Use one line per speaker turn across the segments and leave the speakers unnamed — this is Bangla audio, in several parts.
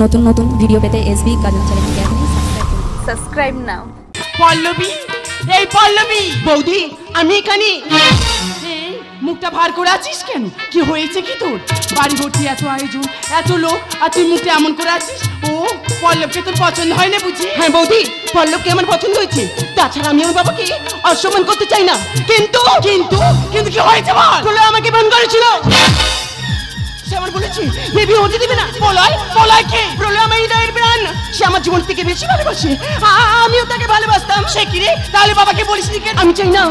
নতুন নতুন ভিডিও পেতে এসবি কাজল চ্যানেলটিকে এখনই
সাবস্ক্রাইব নাও।
পল্লবী, এই পল্লবী বৌদি, আমি এখানে। মুখটা ভার করে আছিস কেন? কি হয়েছে কি তোর? বাড়ি ভর্তি এত আয়োজন, এত লোক, আর তুই মুখটা এমন করে আছিস। ও পল্লবকে তোর পছন্দ হয় না বুঝি? হ্যাঁ বৌদি, পল্লবকে আমার পছন্দ হয়েছে। তাছাড়া আমি আমার বাবাকে অসম্মান করতে চাই না। কিন্তু কিন্তু কিন্তু কি হয়েছে বল? পল্লব আমাকে ফোন করেছিল, সে আমার বলেছে বেবি হতে দিবে না। বলাই বলাই কে? পল্লব আমার হৃদয়ের প্রাণ, সে আমার জীবন থেকে বেশি ভালোবাসে। আমিও তাকে ভালোবাসতাম। সে কি রে? তাহলে বাবাকে বলিস নি কেন? আমি চাই না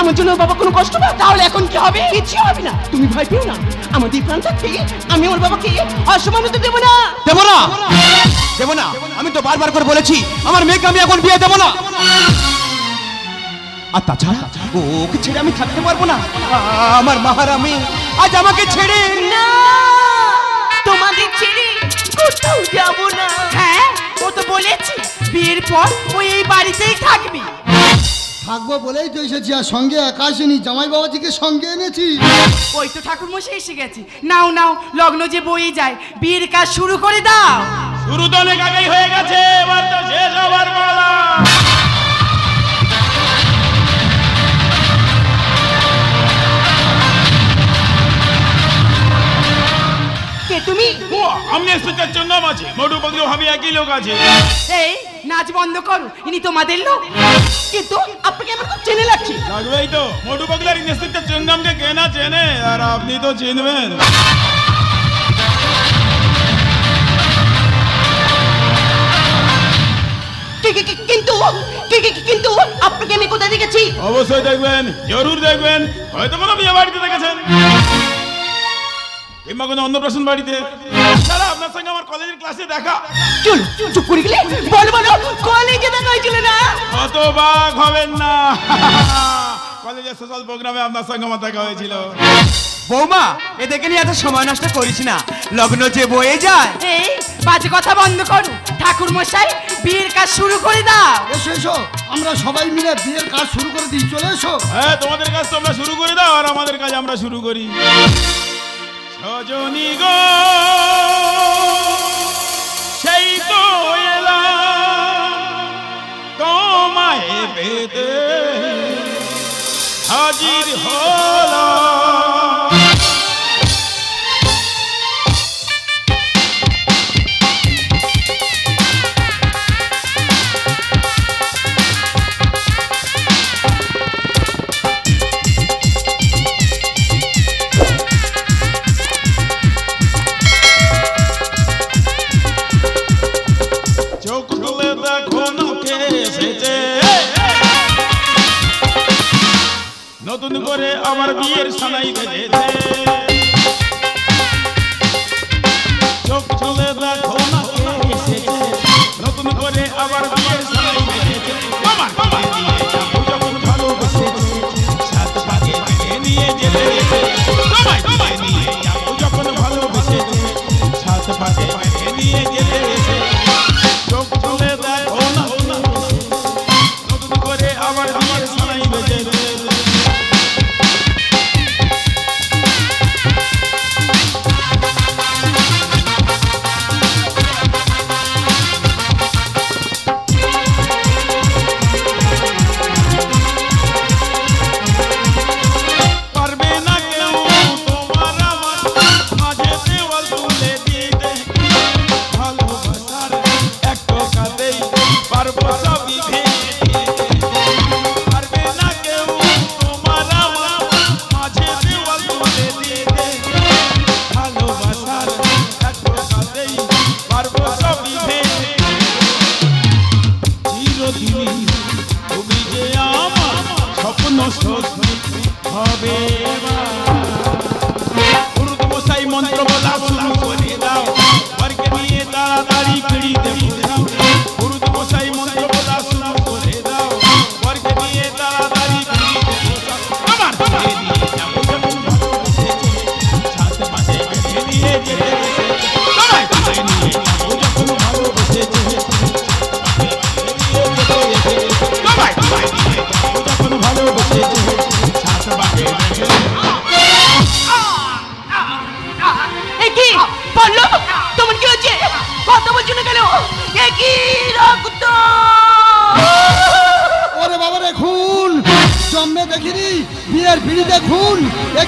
আমার জন্য বাবা কোনো কষ্ট পাক। তাহলে এখন কি হবে? কিছু হবে না, তুমি ভয় পেও না। আমাদের প্রাণ থাকতে আমি আমার বাবাকে অসম্মান হতে দেবো না।
দেবো না, দেবো না। আমি তো বারবার করে বলেছি আমার মেয়েকে আমি এখন বিয়ে দেবো না। আর তাছাড়া ওকে ছেড়ে আমি থাকতে পারবো না। আমার মাহারামি আজ আমাকে ছেড়ে
না, তোমাদের ছেড়ে কোথাও যাব না। হ্যাঁ, ও তো বলেছে বিয়ের পর ও এই বাড়িতেই থাকবে।
থাকবো বলেই তো এসেছি, আর সঙ্গে একা আসিনি, জামাই বাবাজিকে সঙ্গে এনেছি।
ওই তো ঠাকুর মশাই এসে গেছে। নাও নাও, লগ্ন যে বয়ে যায়, বিয়ের কাজ শুরু করে দাও।
শুরু তো অনেক আগেই হয়ে গেছে, এবার তো শেষ হবার পালা।
কে তুমি?
আমি ইন্সপেক্টর চন্দম আছে, মোটু পাগলু আমি একই লোক আছে।
এই নাচ বন্ধ করো, ইনি তোমাদের লোক। কিন্তু আপনাকে আমার খুব চেনে লাগছে।
লাগবেই তো, মোটু পাগলু আর ইন্সপেক্টর চন্দমকে কে না চেনে, আর আপনি তো চিনবেন।
কিন্তু কিন্তু আপনাকে আমি কোথায় দেখেছি?
অবশ্যই দেখবেন, জরুর দেখবেন। হয়তো কোনো বিয়ে বাড়িতে দেখেছেন, কিংবা কোনো অন্নপ্রাশন বাড়িতে। তারা আপনার সঙ্গে আমার কলেজের ক্লাসে দেখা।
চল চুপ করে গেলে বল বল, কলেজে দেখা হয়েছিল না?
অত বাঘ হবেন না, কলেজের সোশ্যাল প্রোগ্রামে আপনার সঙ্গে আমার দেখা হয়েছিল।
বৌমা, এদেরকে নিয়ে এত সময় নষ্ট করিস না, লগ্ন যে বয়ে যায়।
এই বাজে কথা বন্ধ করো, ঠাকুর মশাই বিয়ের কাজ শুরু করে দাও।
এসো এসো, আমরা সবাই মিলে বিয়ের কাজ শুরু করে দিই, চলে এসো।
হ্যাঁ, তোমাদের কাজ তোমরা শুরু করে দাও, আর আমাদের কাজ আমরা শুরু করি। সজনী গো, সেই তো এলাম তোমায় পেতে, হাজির হলাম। চোখ তুলে দেখো না কে এসেছে, নতুন করে আমার বিয়ের সানাই বেজেছে। চোখ তুলে দেখো না কে এসেছে, নতুন করে আবার বিয়ের সানাই বেজেছে। আমার নিয়ে যাবো যখন ভালোবেসেছে, সাত ভাগে ভাগে নিয়ে যেতে তোমায় নিয়ে যাবো যখন ভালোবেসেছে, সাত ভাগে ভাগে নিয়ে যেতে চোখ তুলে দেখো না, নতুন করে আবার বিয়ের সানাই বেজেছে। পারবে না কেউ তোমার আমার মাঝে দেওয়াল তুলে দিতে, ভালোবাসা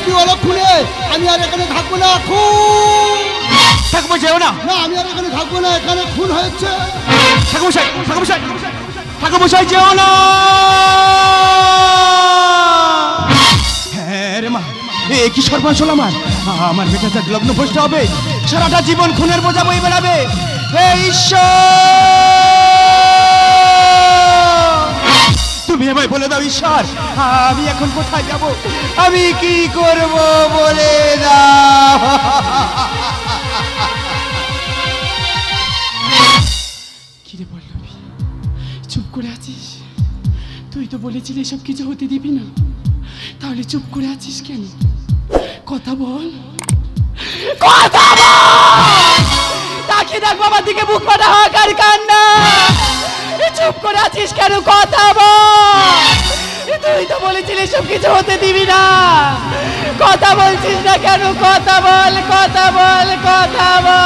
কি হলো খুনে? আমি আর এখানে থাকবো না, খুন।
ঠাকুমা যেও না।
না আমি আর এখানে থাকবো না, এখানে খুন হয়েছে।
ঠাকুমশাই ঠাকুমশাই ঠাকুমশাই যেও না। হ্যাঁ রে মা, এ কি সর্বনাশ হলো আমার। আমার বেটাটা লগ্ন ভ্রষ্ট হবে, সারাটা জীবন খুনের বোঝা বই বেড়াবে। হে ঈশ্বর, তুমি আমায় বলে দাও ঈশ্বর, আমি এখন কোথায় যাব, আমি কি করব বলে দাও।
কিরে পল্লবী, চুপ করে আছিস? তুই তো বলেছিলি সব কিছু হতে দিবি না, তাহলে চুপ করে আছিস কেন? কথা বল, কথা বল। তাকে দেখ বাবার দিকে বুক ফাটা হাহাকার কান্না। চুপ করে আছিস কেন? কথা বল। তুই তো বলেছিলি সব কিছু হতে দিবি না, কথা বলছিস না কেন? কথা বল, কথা বল, কথা বল।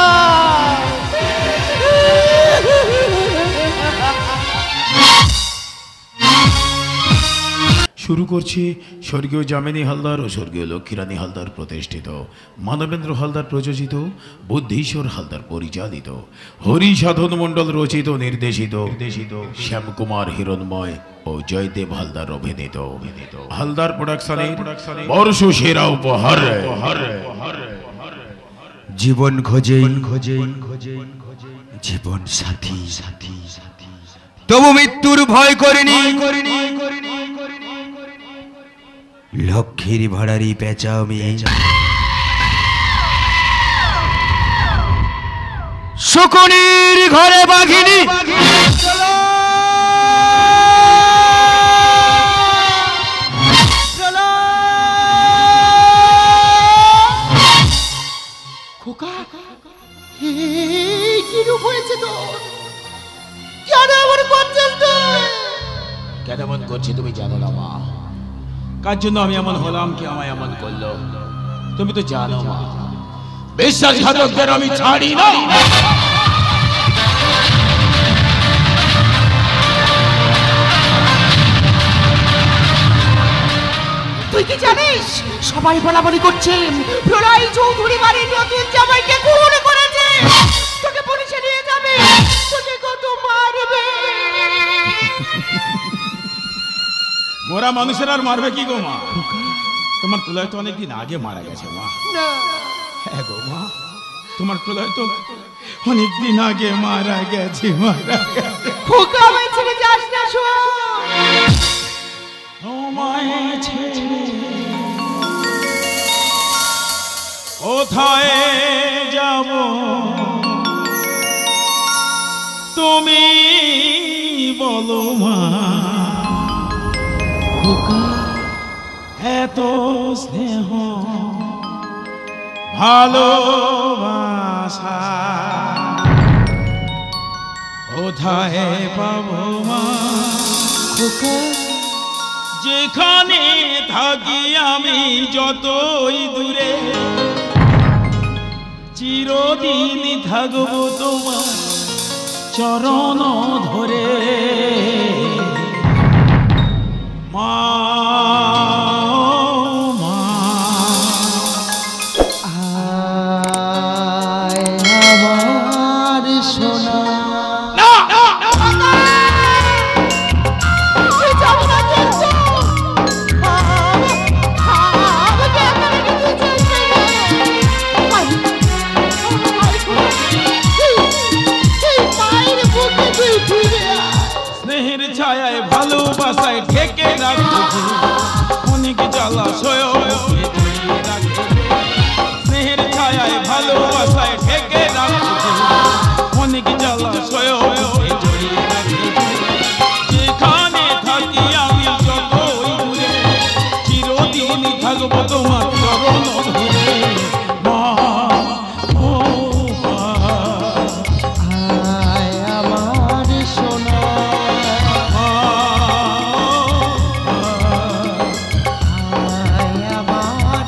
শুরু করছি স্বর্গীয় যামিনী হালদার ও স্বর্গীয় লক্ষ্মীরানী হালদার প্রতিষ্ঠিত, মানবেন্দ্র হালদার প্রযোজিত, বুদ্ধিশ্বর হালদার পরিচালিত, হরি সাধন মণ্ডল রচিত নির্দেশিত শ্যামকুমার হিরণময় ও জয়দেব হালদার অভিনীত হালদার প্রোডাকশনের বর্ষ সেরা উপহার
জীবন খোঁজে জীবন সাথী, তবু মৃত্যুর ভয় করিনি। লক্ষ্মীর ভাড়ারি পেঁচা আমি, শকুনির ঘরে বাঘিনী।
খোকা,
কি রূপ হয়েছে তোর? কেন এমন করছিস তুই?
কেন এমন করছি তুমি জানো না মা, কার জন্য আমি এমন হলাম, কি আমায় এমন করলো তুমি তো জানো মা। বিশ্বাসঘাতকদের আমি ছাড়ি না।
তুই কি জানিস সবাই বলাবলি করছে প্রলয় চৌধুরী বাড়ির নতুন জামাইকে খুন করেছে। তোকে পুলিশে নিয়ে যাবে, তোকে কত মারবে।
মোরা মানুষের আর মারবে কি গো মা? তোমার প্রলয় তো অনেকদিন আগে মারা গেছে মা। হ্যাঁ গো মা, তোমার প্রলয় তো অনেকদিন আগে মারা গেছে।
খোকা আমায় ছেড়ে যাস না, শোন।
তোমায় ছেড়ে কোথায় যাব তুমি বলো মা। এত স্নেহ ভালোবাসা কোথায় পাবো মা? যেখানে থাকি আমি যতই দূরে, চিরদিন থাকবো তোমার চরণ ধরে মা।
আমার সোনা
স্নেহের ছায়ায় ভালোবাসায় ঢেকে রাখো, অনেক জলাশয় স্নেহের ছায়ায় ভালোবাসায় ঢেকে রাখো, অনেক জলাশয় যেখানে থাকি আমি যতই দূরে, চিরদিন থাকবো তোমার চরণ ধরে মা। ও মা,
আমার সোনা আমার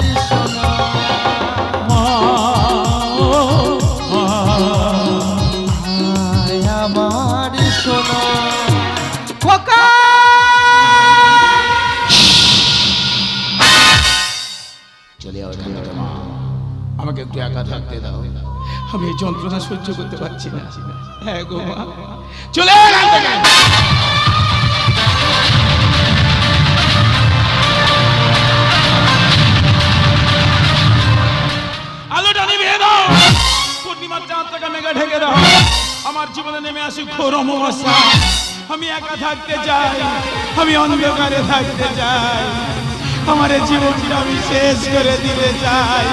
আমি এই যন্ত্রণা সহ্য করতে পারছি না। হ্যাঁ গো মা, চলে এখান থেকে। আলোটা নিভিয়ে দাও, পূর্ণিমার চাঁদটাকে মেঘে ঢেকে দাও। আমার জীবনে নেমে আসি ঘোর অমাবস্যা। আমি একা থাকতে চাই, আমি অন্ধকারে থাকতে চাই, আমার জীবনটা আমি শেষ করে দিতে চাই।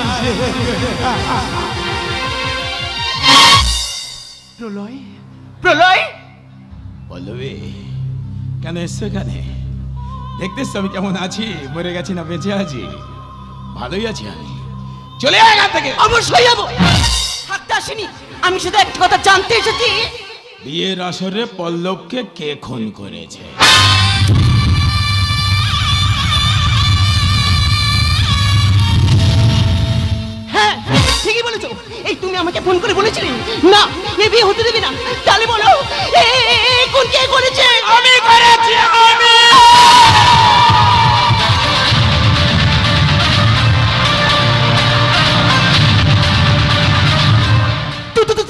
প্রলয়, প্রলয়, পল্লবী কেন এসছো এখানে? দেখতেছ আমি কেমন আছি, মরে গেছি না বেঁচে আছি? ভালোই আছি আমি। চলে আয় এখান থেকে।
অবশ্যই যাবো, থাকতে আসিনি, আমি শুধু একটা কথা জানতে এসেছি।
বিয়ের আসরে পল্লবকে কে খুন করেছে?
হ্যাঁ ঠিকই বলেছো, এই তুমি আমাকে ফোন করে বলেছিলে না এ বিয়ে হতে দেবে না, তাহলে বলো কোন কে করেছে?
আমি করেছি, আমি।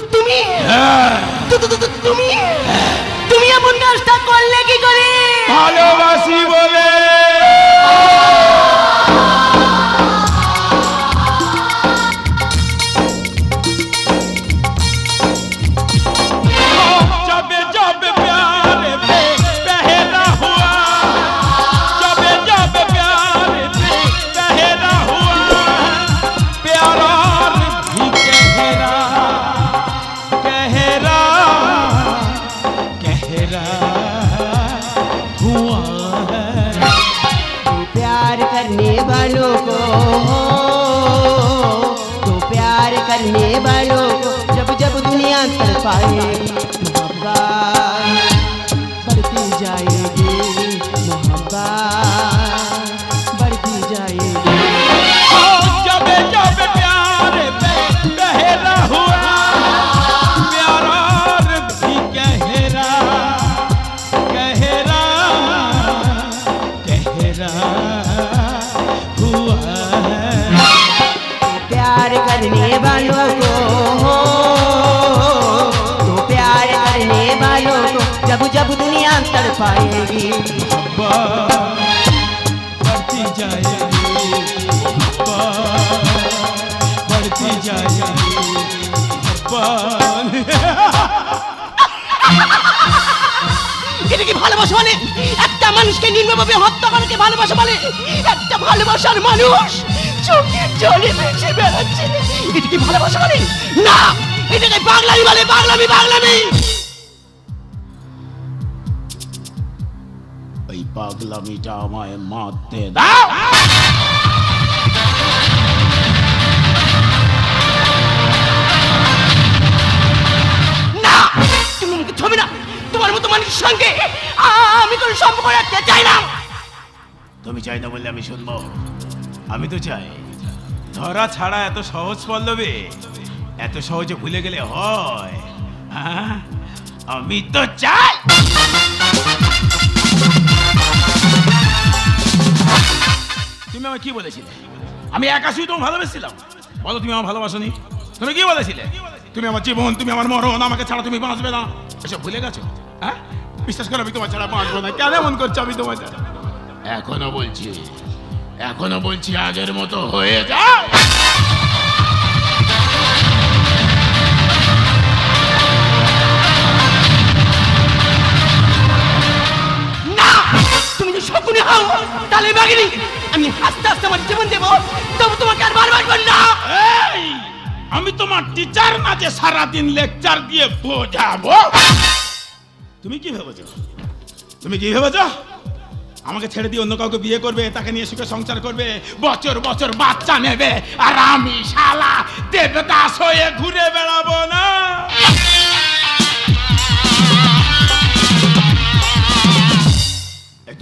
তুমি তুমি তুমি এমন কাজটা করলে কি করে?
ভালোবাসি বলে।
करने वालों को जब जब दुनिया तर पाएगी मोहब्बत बढ़ती जाएगी, मोहब्बत बढ़ती जाएगी।
जब जब प्यार पे गहरा हुआ, प्यार भी गहरा गहरा गहरा हुआ।
प्यार करने वालों को, तो प्यार करने वालों को जब जब दुनिया तड़पाएगी
बढ़ती जाएगी, बढ़ती जाएगी।
এটা কি ভালোবাসা বলে? একটা মানুষকে নির্মমভাবে হত্যা করাকে ভালোবাসা বলে? একটা ভালোবাসার মানুষ চোখের জলে ভেসে বেড়াচ্ছে, এটা কি ভালোবাসা বলে? না, এটাকে পাগলামি বলে, পাগলামি, পাগলামি।
ওই পাগলামিটা আমায় মারতে দাও।
না, তুমি আমাকে ছবি না, তোমার মতো মানুষের সঙ্গে আমি কোনো সম্পর্ক রাখতে চাই না।
তুমি চাই না বললে আমি শুনবো? আমি তো চাই। ধরা ছাড়া এত সহজ পল্লবী, এত সহজে ভুলে গেলে হয়? হ্যাঁ, আমি তো চাই। তুমি আমায় কি বলেছিলে? আমি একা শুধু তোমায় ভালোবেসেছিলাম? বলো, তুমি আমার ভালোবাসোনি? তুমি কি বলেছিলে? তুমি আমার জীবন, তুমি আমার মরণ, আমাকে ছাড়া তুমি বাঁচবে না, এসব ভুলে গেছো? হ্যাঁ, বিশ্বাস করো আমি তোমার ছাড়া বাঁচবো না। কেন এমন করছো? আমি তোমার ছাড়া এখনো বলছি আগের মতো হয়ে যাও।
না, তুমি যদি শকুনি হও তাহলে বাগিনি, আমি আস্তে আস্তে আমার জীবন দেবো, তবু তোমাকে আর ভালোবাসবো না।
আমি তোমার টিচার না যে সারাদিন লেকচার দিয়ে বোঝাবো। তুমি কি ভেবেছো? আমাকে ছেড়ে দিয়ে অন্য কাউকে বিয়ে করবে, তাকে নিয়ে সুখে সংসার করবে, বছর বছর বাচ্চা নেবে, আর আমি শালা দেবদাস হয়ে ঘুরে বেড়াবো না?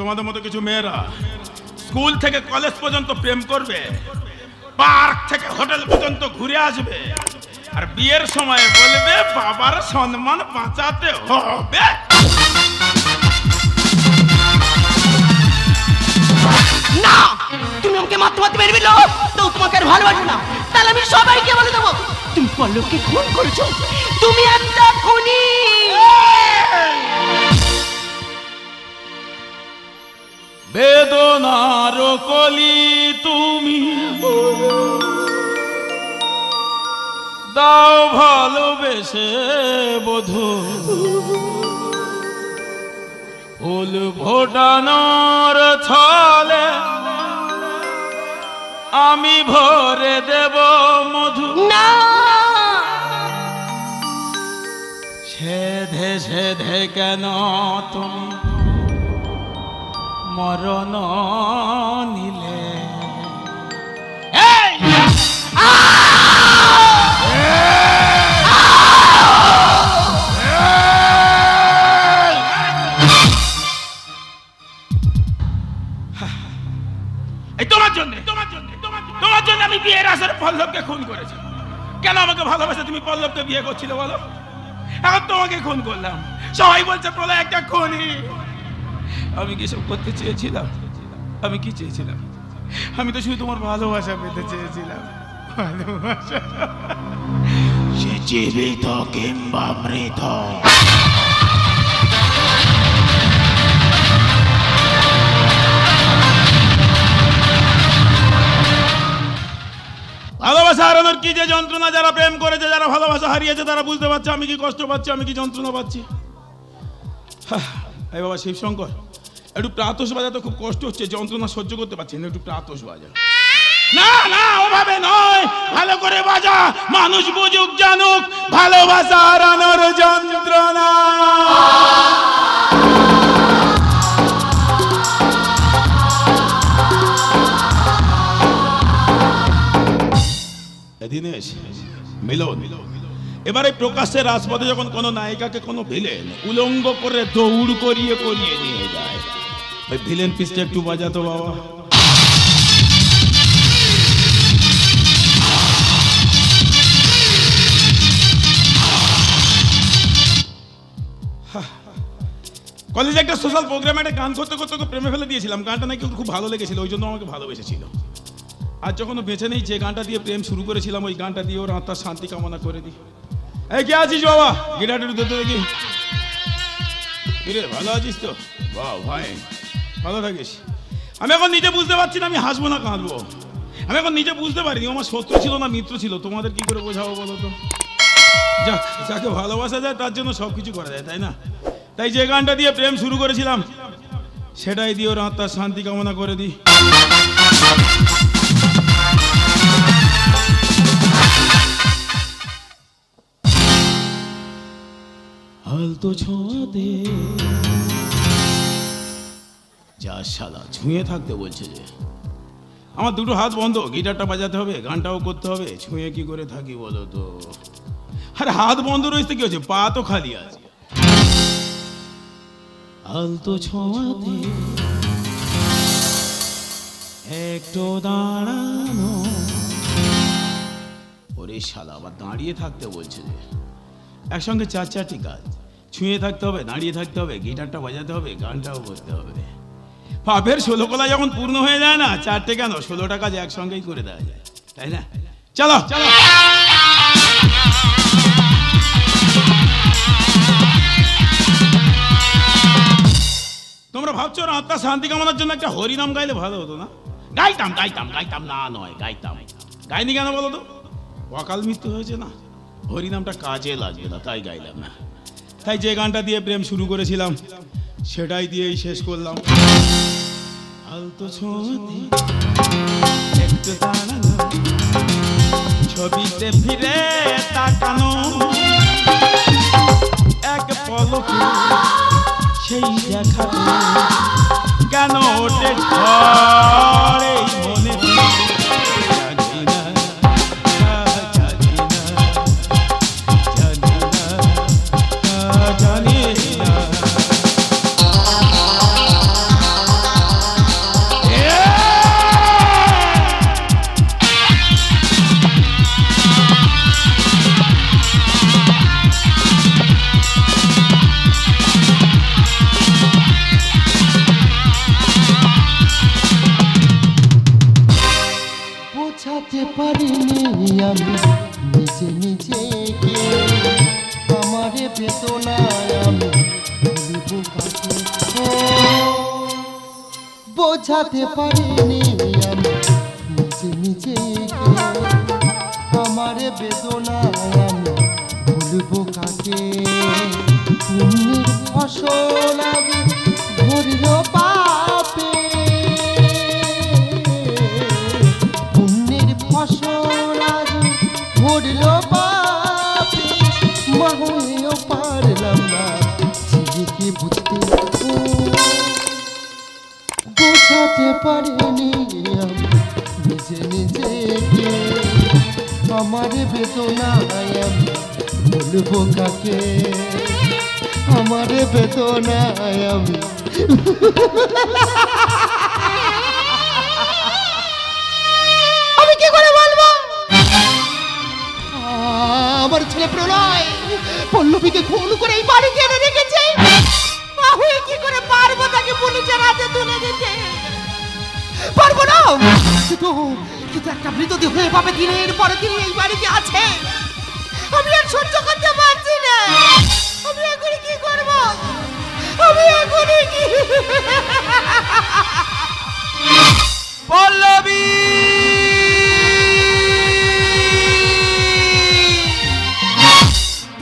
তোমাদের মতো কিছু মেয়েরা স্কুল থেকে কলেজ পর্যন্ত প্রেম করবে, পার্ক থেকে হোটেল পর্যন্ত ঘুরে আসবে, আর বিয়ের সময় বলবে বাবার সম্মান বাঁচাতে হবে।
না, তুমি আমাকে মারতে মেরে দিল, তো তোমাকে আর ভালোবাসবো না, তাহলে আমি সবাইকে বলে দেবো তুমি পল্লবকে খুন করেছো, তুমি একটা খুনি।
বেদনার কলি তুমি দাও ভালোবেসে বধূ, ফুল ফোটানোর ছলে আমি ভরে দেব মধু।
না,
সেধে সেধে কেন তুমি মরণ নিলে? তোমার জন্য আমি বিয়ের আসরে পল্লবকে খুন করেছি। কেন আমাকে ভালোবাসে তুমি পল্লবকে বিয়ে করছিলে বলো? এখন তোমাকে খুন করলাম, সবাই বলছে প্রলয় একটা খুনি। আমি কি সব করতে চেয়েছিলাম? আমি কি চেয়েছিলাম? আমি তো শুধু তোমার ভালোবাসা পেতে চেয়েছিলাম। ভালোবাসা সে জীবিত কিংবা মৃত। ভালোবাসা হারানোর কি যে যন্ত্রণা, যারা প্রেম করেছে, যারা ভালোবাসা হারিয়েছে তারা বুঝতে পারছে আমি কি কষ্ট পাচ্ছি, আমি কি যন্ত্রণা পাচ্ছি। এই বাবা শিবশঙ্কর, একটু প্রাতস বাজাতে খুব কষ্ট হচ্ছে, যন্ত্রণা সহ্য করতে পারছি না, একটু প্রাতস বাজা। না না, ওভাবে নয়, ভালো করে বাজা, মানুষ বুঝুক জানুক ভালোবাসা হারানোর যন্ত্রণা। দিনেশ, মিলন, এবারে প্রকাশ্যে রাজপথে যখন কোনো নায়িকাকে কোনো ভিলেন উলঙ্গ করে দৌড় করিয়ে নিয়ে যায়, ওই ভিলেন পিসটা একটু বাজাতো বাবা। কলেজে একটা সোশ্যাল প্রোগ্রামে একটা গান করতে করতে প্রেমে ফেলে দিয়েছিলাম, গানটা নাকি খুব ভালো লেগেছিল, ওই জন্য আমাকে ভালোবেসেছিল। আর যখন বেঁচে নেই, যে গানটা দিয়ে প্রেম শুরু করেছিলাম ওই গানটা দিয়ে ওর আত্মার শান্তি কামনা করে দিই। এই কে আছিস বাবা? গিটারটা একটু দিতে দেখি। ভালো আছিস তো? বাহ ভাই, ভালো থাকিস। আমি এখন নিজে বুঝতে পারছি না আমি হাসবো না কাঁদবো। আমি এখন নিজে বুঝতে পারিনি আমার শত্রু ছিল না মিত্র ছিল। তোমাদের কি করে বোঝাবো বলো তো? যাকে ভালোবাসা যায় তার জন্য সবকিছু করা যায়, তাই না? তাই যে গানটা দিয়ে প্রেম শুরু করেছিলাম সেটাই দিয়ে ওর আত্মার শান্তি কামনা করে দিই। হালতো ছোঁয়াতে যা শালা ছুঁয়ে থাকতে বলছে যে, আমার দুটো হাত বন্ধ, গিটারটা বাজাতে হবে, গানটাও করতে হবে, ছুঁয়ে কি করে থাকি বলো তো? আরে হাত বন্ধ রয়েছে কি হচ্ছে, পা তো খালি আছে। হালতো ছোঁয়াতে একটু দাঁড়ানো, ওরে শালা আবার দাঁড়িয়ে থাকতে বলছে যে। একসঙ্গে চারটি কাজ, ছুঁয়ে থাকতে হবে, দাঁড়িয়ে থাকতে হবে, গিটারটা বাজাতে হবে, গানটাও করতে হবে। পাপের 16 কলা যখন পূর্ণ হয়ে যায় না, 4টে কেন 16টা কাজ একসঙ্গেই করে দেওয়া যায়, তাই না? চলো চলো। তোমরা ভাবছো না আত্মা শান্তি কামনার জন্য একটা হরিনাম গাইলে ভালো হতো না? গাইতাম গাইতাম গাইতাম না নয়, গাইতাম। গাইনি কেন বলো তো? অকাল মৃত্যু হয়েছে না, হরিনামটা কাজে লাগবে না, তাই গাইলাম না। তাই যে গানটা দিয়ে প্রেম শুরু করেছিলাম সেটাই দিয়েই শেষ করলাম। আলতো ছোঁয়াতে একটু দাঁড়ানো, ছবিতে ফিরে তাকানো, এক পলকে সেই দেখাতে কেন ওঠে ঝড় এই মনে, জানি না জানি না জানি না।
বোঝাতে পারিনি আমি নিজে নিজে
বোঝাতে পারিনি আমি নিজে নিজেকে, আমার বেদনায় আমি বলবো কাকে, পুণ্যের ফসল আগে ধরল পাপে, পুণ্যের ফসল আগে ধরল পাপে, মা হয়েও পারলাম না ছেলেকে বুঝতে, বোঝাতে পারিনি আমি নিজে নিজেকে, আমার বেদনায় আমি বলবো কাকে, আমার বেদনায় আমি
আমি কি করে বলবো?
আমার ছেলে প্রলয়
পল্লবীকে খুন করে এই বাড়িতে এনে রেখেছে, মা হয়ে কি করে পারবো তাকে পুলিশের হাতে তুলে দিতে? পারবো না। কিন্তু কিন্তু একটা মৃতদেহ এভাবে দিনের পরে দিন এই বাড়িতে আছে, আমি আর সহ্য করতে পারছি না। আমি এখন কি করব? আমি এখন কি?
পল্লবী,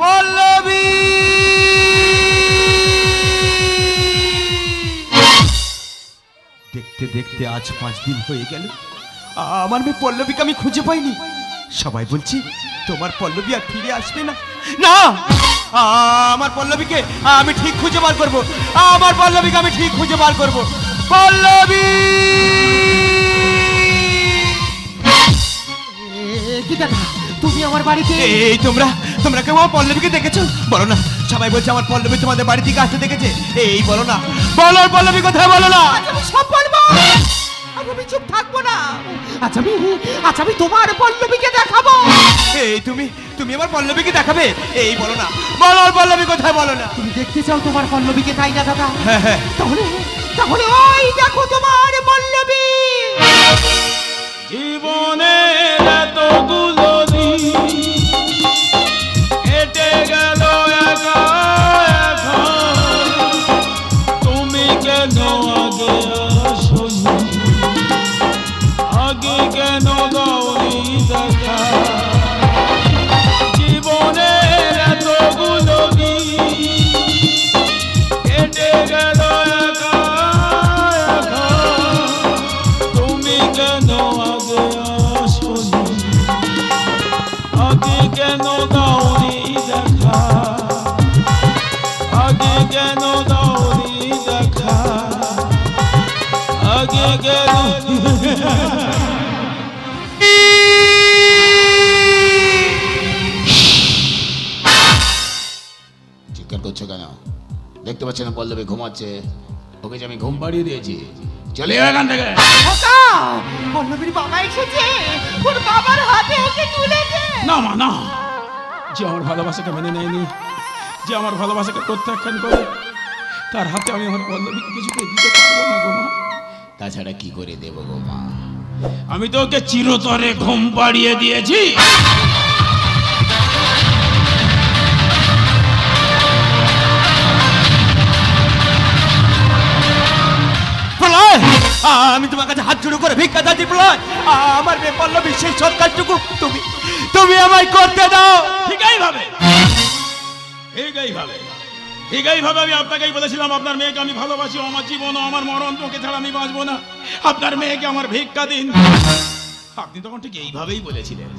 পল্লবী, দেখতে দেখতে আজ 5 দিন হয়ে গেল, আমার মেয়ে পল্লবীকে আমি খুঁজে পাইনি। সবাই বলছি তোমার পল্লবী আর ফিরে আসবে না। না, আমার পল্লবীকে আমি ঠিক খুঁজে বার করব, আমার পল্লবীকে আমি ঠিক খুঁজে বার করব। পল্লবী,
কি দাদা তুমি আমার বাড়িতে?
এই তোমরা তোমরা কেউ আমার পল্লবীকে দেখেছো? বলো না। সবাই বলছে আমার পল্লবী তোমাদের বাড়ি থেকে আসতে দেখেছে। এই বলো না, বলো পল্লবী কোথায়, বলো না।
আমি সব বলবো, আমি চুপ থাকবো না। আচ্ছা আমি তোমার পল্লবীকে দেখাবো।
এই তুমি আমার পল্লবীকে দেখাবে? এই বলো না, বলো পল্লবী কোথায়, বলো না।
তুমি দেখতে চাও তোমার পল্লবীকে, তাই না দাদা?
হ্যাঁ হ্যাঁ,
তাহলে ওই দেখো তোমার পল্লবী।
জীবনের এতগুলো দিন কেটে গেল একা একা, তুমি কেন আগে আসোনি, আগে কেন দাওনি দেখা, জীবনের এতগুলো দিন কেটে গেল একা একা, তুমি কেন আগে আসোনি, আগে কেন দাওনি দেখা, আগে কেন দাওনি দেখা, আগে কেন। চিৎকার করছো কেন? দেখতে পাচ্ছ না পল্লবী ঘুমাচ্ছে, ওকে যে আমি ঘুম পাড়িয়ে দিয়েছি। চলে যাও এখান থেকে।
খোকা, পল্লবীর বাবা এসেছে, ওর বাবার হাতে ওকে তুলে দে।
না মা না, যে আমার ভালোবাসাকে মেনে নেয়নি, যে আমার ভালোবাসাকে প্রত্যাখ্যান করে, তার হাতে আমি আমার পল্লবীকে কিছুতে দিতে পারবো না গো মা। তাছাড়া কি করে দেব গো মা? আমি তো ওকে চিরতরে ঘুম পাড়িয়ে দিয়েছি।
প্রলয়, আমি তোমার কাছে হাত জোড়ো করে ভিক্ষা চাচ্ছি। প্রলয়, আমার মেয়ে পল্লবীর সেই সৎকারটুকু তুমি আমায় করতে দাও।
ঠিকই ভাবে আমি আপনাকেই বলেছিলাম, আপনার মেয়েকে আমি ভালোবাসি, আমার জীবন ও আমার মরণ, তোকে ছাড়া আমি বাঁচবো না, আপনার মেয়েকে আমার ভিক্ষা দিন। আপনি তখন ঠিক এইভাবেই বলেছিলেন,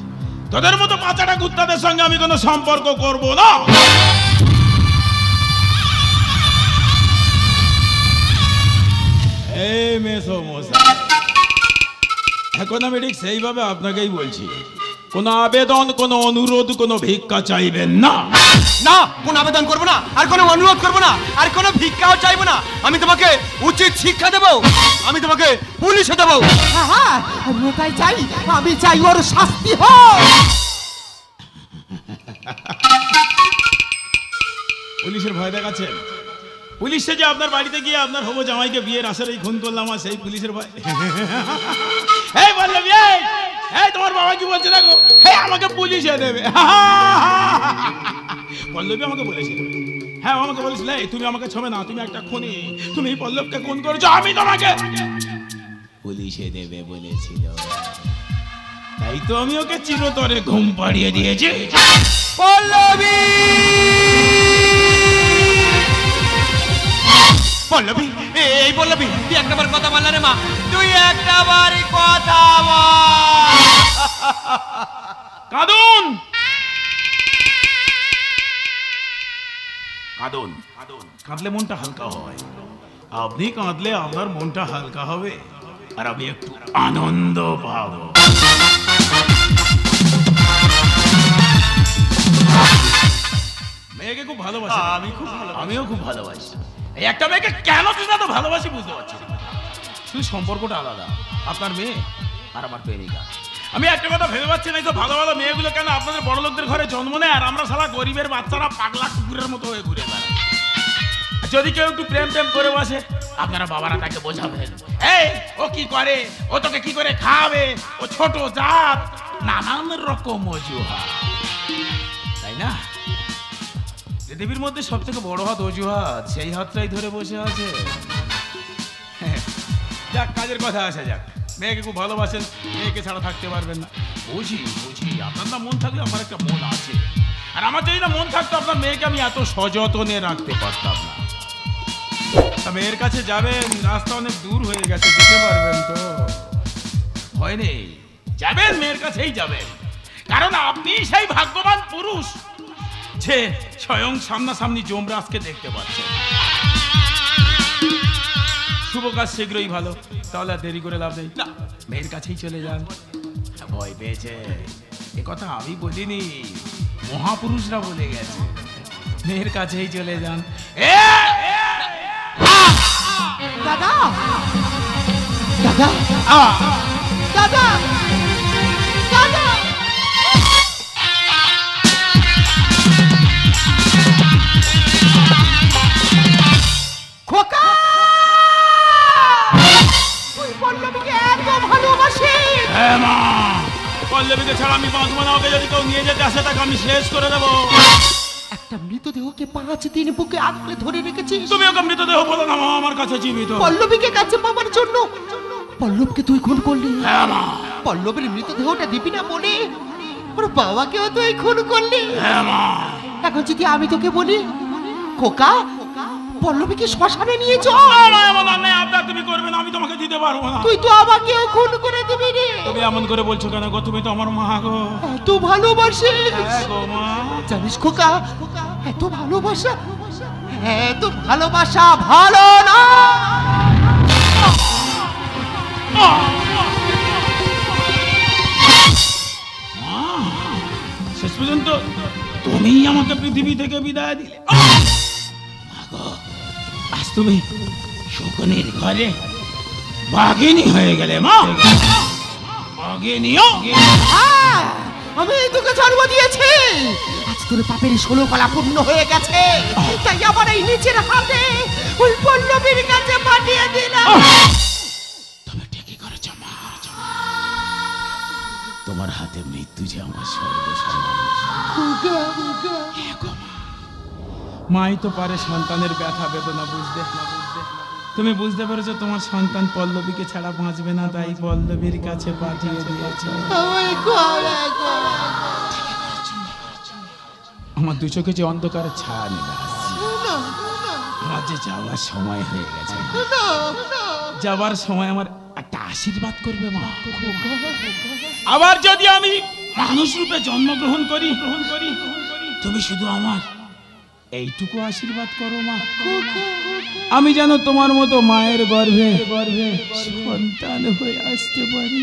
তোদের মতো পাঁচাটা কুত্তাদের সঙ্গে আমি কোনো সম্পর্ক করব না। এই মেসো মশাই, এখন আমি ঠিক সেইভাবে আপনাকেই বলছি, কোনো আবেদন, কোনো অনুরোধ, কোনো ভিক্ষা চাইবেন না।
না, কোনো আবেদন করবো না, আর কোনো অনুরোধ করবো না, আর কোনো ভিক্ষাও চাইবো না। আমি তোমাকে উচিত শিক্ষা দেবো, আমি তোমাকে পুলিশে দেবো।
হ্যাঁ, আমি তাই চাই, আমি চাই ওর শাস্তি হোক।
পুলিশের ভয় দেখাচ্ছেন? পুলিশে যে আপনার বাড়িতে গিয়ে আপনার হবু জামাইকে বিয়ের আসার এই খুন করলাম, আর সেই পুলিশের ভয়। এই বললাম, এই তোমার বাবা কি বলছে দেখো, আমাকে পুলিশে দেবে। পল্লবী আমাকে বলেছিল, হ্যাঁ আমাকে বলেছিল, তুমি আমাকে ছবে না, তুমি একটা খুনি, তুমি পল্লবকে খুন করেছো, আমি তোমাকে পুলিশে দেবে বলেছিল, তাই তো আমি ওকে চিরতরে ঘুম পাড়িয়ে দিয়েছি।
পল্লবী, পল্লবী, এই পল্লবী, তুই একটাবার কথা বল না রে মা, তুই একটাবারই কথা বল।
কাঁদুন কাঁদুন কাঁদলে মনটা হালকা হয়। আপনি কাঁদলে আপনার মনটা হালকা হবে, আর আমি একটু আনন্দ পাবো। মেয়েকে খুব ভালোবাসি, আমিও খুব ভালোবাসি। এই একটা মেয়েকে কেন তুই না তো ভালোবাসি বুঝতে পারছি না। শুধু সম্পর্কটা আলাদা, আপনার মেয়ে আর আমার প্রেমিকা। আমি একটা কথা ভেবে পাচ্ছি না, তো ভালো ভালো মেয়েগুলো কেন আপনাদের বড় লোকদের ঘরে জন্ম নেয়, আর আমরা সারা গরিবের বাচ্চারা পাগলা কুকুরের মতো হয়ে ঘুরে বেড়াই। যদি কেউ একটু প্রেম প্রেম করে বসে, আপনারা বাবারা তাকে বোঝাবেন, এই ও কি করে, ও তোকে কি করে খাবে, ও ছোট জাত, নানান রকম অজুহাত, তাই না? পৃথিবীর মধ্যে সব থেকে বড় হাত অজুহাত, সেই হাতটাই ধরে বসে আছে। যাক, কাজের কথা আসা যাক। মেয়েকে খুব ভালোবাসেন, মেয়েকে ছাড়া থাকতে পারবেন না, বুঝি বুঝি। আপনার না মন থাকলে আমার একটা মন আছে, আর আমার যদি না মন থাকতো আপনার মেয়েকে আমি এত সযত্নে রাখতে পারতাম না। তা মেয়ের কাছে যাবেন, রাস্তা অনেক দূর হয়ে গেছে, যেতে পারবেন তো? ভয় নেই, যাবেন, মেয়ের কাছেই যাবেন, কারণ আপনি সেই ভাগ্যবান পুরুষ যে স্বয়ং সামনাসামনি যমরাজকে দেখতে পাচ্ছেন। শুভ কাজ শীঘ্রই ভালো, তাহলে আর দেরি করে লাভ নেই, না মেয়ের কাছেই চলে যান। ভয় পেয়েছে এ কথা আমি বলিনি, মহাপুরুষরা বলে গেছে, মেয়ের কাছেই চলে যান।
দাদা, দাদা, দাদা, দাদা, খোকা, তুই পল্লবীকে এত ভালোবাসি?
হ্যাঁ মা, পল্লবীকে ছাড়া আমি বাঁচবো না, ওকে যদি কেউ নিয়ে যেতে আসে তাকে আমি শেষ করে দেবো।
একটা মৃতদেহকে 5 দিন বুকে আঁকড়ে ধরে রেখেছিস।
তুমি ওকে মৃতদেহ বলো না মা, আমার কাছে জীবিত।
পল্লবীকে কাছে পাবার জন্য পল্লবকে তুই খুন করলি?
হ্যাঁ মা।
পল্লবীর মৃতদেহটা দিবি না বলে ওর বাবাকেও তুই খুন করলি?
হ্যাঁ মা।
এখন যদি আমি তোকে বলি, খোকা, পল্লবীকে শ্মশানে নিয়ে চল।
তুমি করবে না, আমি তোমাকে দিতে পারবো না।
তুই তো আমাকেও খুন করে দিবি রে।
তুমি এমন করে বলছো কেন গো? তুমি তো আমার মা গো।
এত ভালোবাসিস?
হ্যাঁ গো মা।
জানিস খোকা, এত ভালোবাসা, এত ভালোবাসা ভালো না।
শেষ পর্যন্ত তুমি আমাকে পৃথিবী থেকে বিদায় দিলে। আজ তুমি শকুনির ঘরে বাঘিনী হয়ে গেলে মা। বাঘিনীও
আমি তোকে জন্ম দিয়েছি, আজ তোর পাপের 16 কলা পূর্ণ হয়ে গেছে, তাই আমার এই নিচের হাতে ওই পল্লবীর কাছে পাঠিয়ে দিলাম।
তুমি ঠিকই করেছ মা, তোমার হাতে মৃত্যু যে আমার মাই তো পারে সন্তানের ব্যথা বেদনা বুঝতে। তুমি বুঝতে পেরেছো তোমার সন্তান পল্লবীকে ছাড়া বাঁচবে না, তাই পল্লবীর কাছে পাঠিয়ে দিয়েছে। আমার দু চোখে যে অন্ধকারের ছায়া নেমে আসছে, আমার যে যাওয়ার সময় হয়ে গেছে, যাবার সময় আমার একটা আশীর্বাদ করবে মা। আবার যদি আমি মানুষ রূপে জন্মগ্রহণ করি, তুমি শুধু আমার এইটুকু আশীর্বাদ করো মা, আমি যেন তোমার মতো মায়ের গর্ভে সন্তান হয়ে আসতে পারি।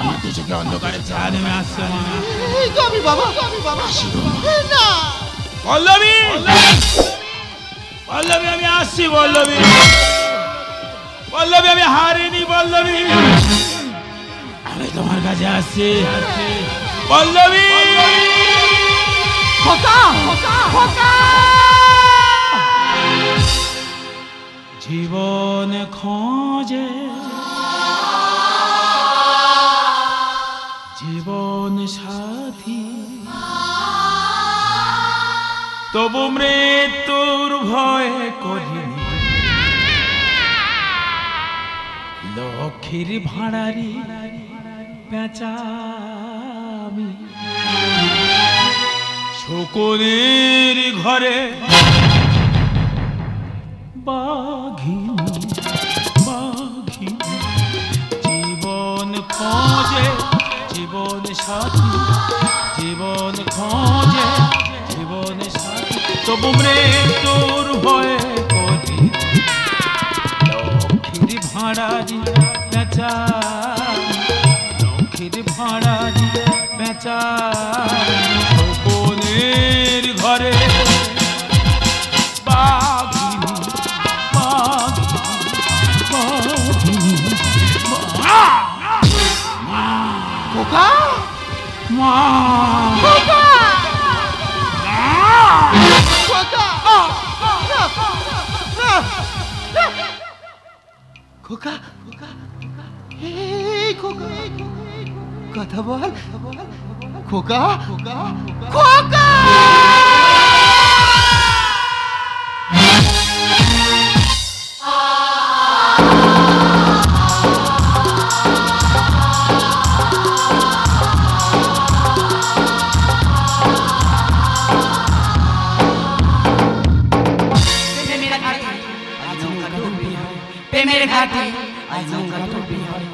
আমার দু চোখে অন্ধকারে ছায়া নেমে আসছে মা। পল্লবী, পল্লবী আমি আসছি, পল্লবী, পল্লবী আমি হারিনি, পল্লবী আমি তোমার কাছে আসছি, পল্লবী। জীবন খোঁজে জীবন সাথী, তবু মৃত্যুর ভয় করিনি, লক্ষ্মীর ভাড়ারি পেঁচা আমি, শকুনের ঘরে বাঘিনী বাঘিনী, জীবন খোঁজে জীবন সাথী, জীবন খোঁজে জীবন সাথী, তবু মৃত্যুর ভয়ে করি লক্ষ্মীর ভাড়ারি পেঁচা, লক্ষ্মীর ভাড়ারি পেঁচা, শকুনের ঘরে বাঘিনী বাঘিনী
খোকা
মা
খোকা খোকা, এই খোকা, কথা বল খোকা, খোকা। প্রেমের ঘাটে আজ নৌকা ডুবি হয়,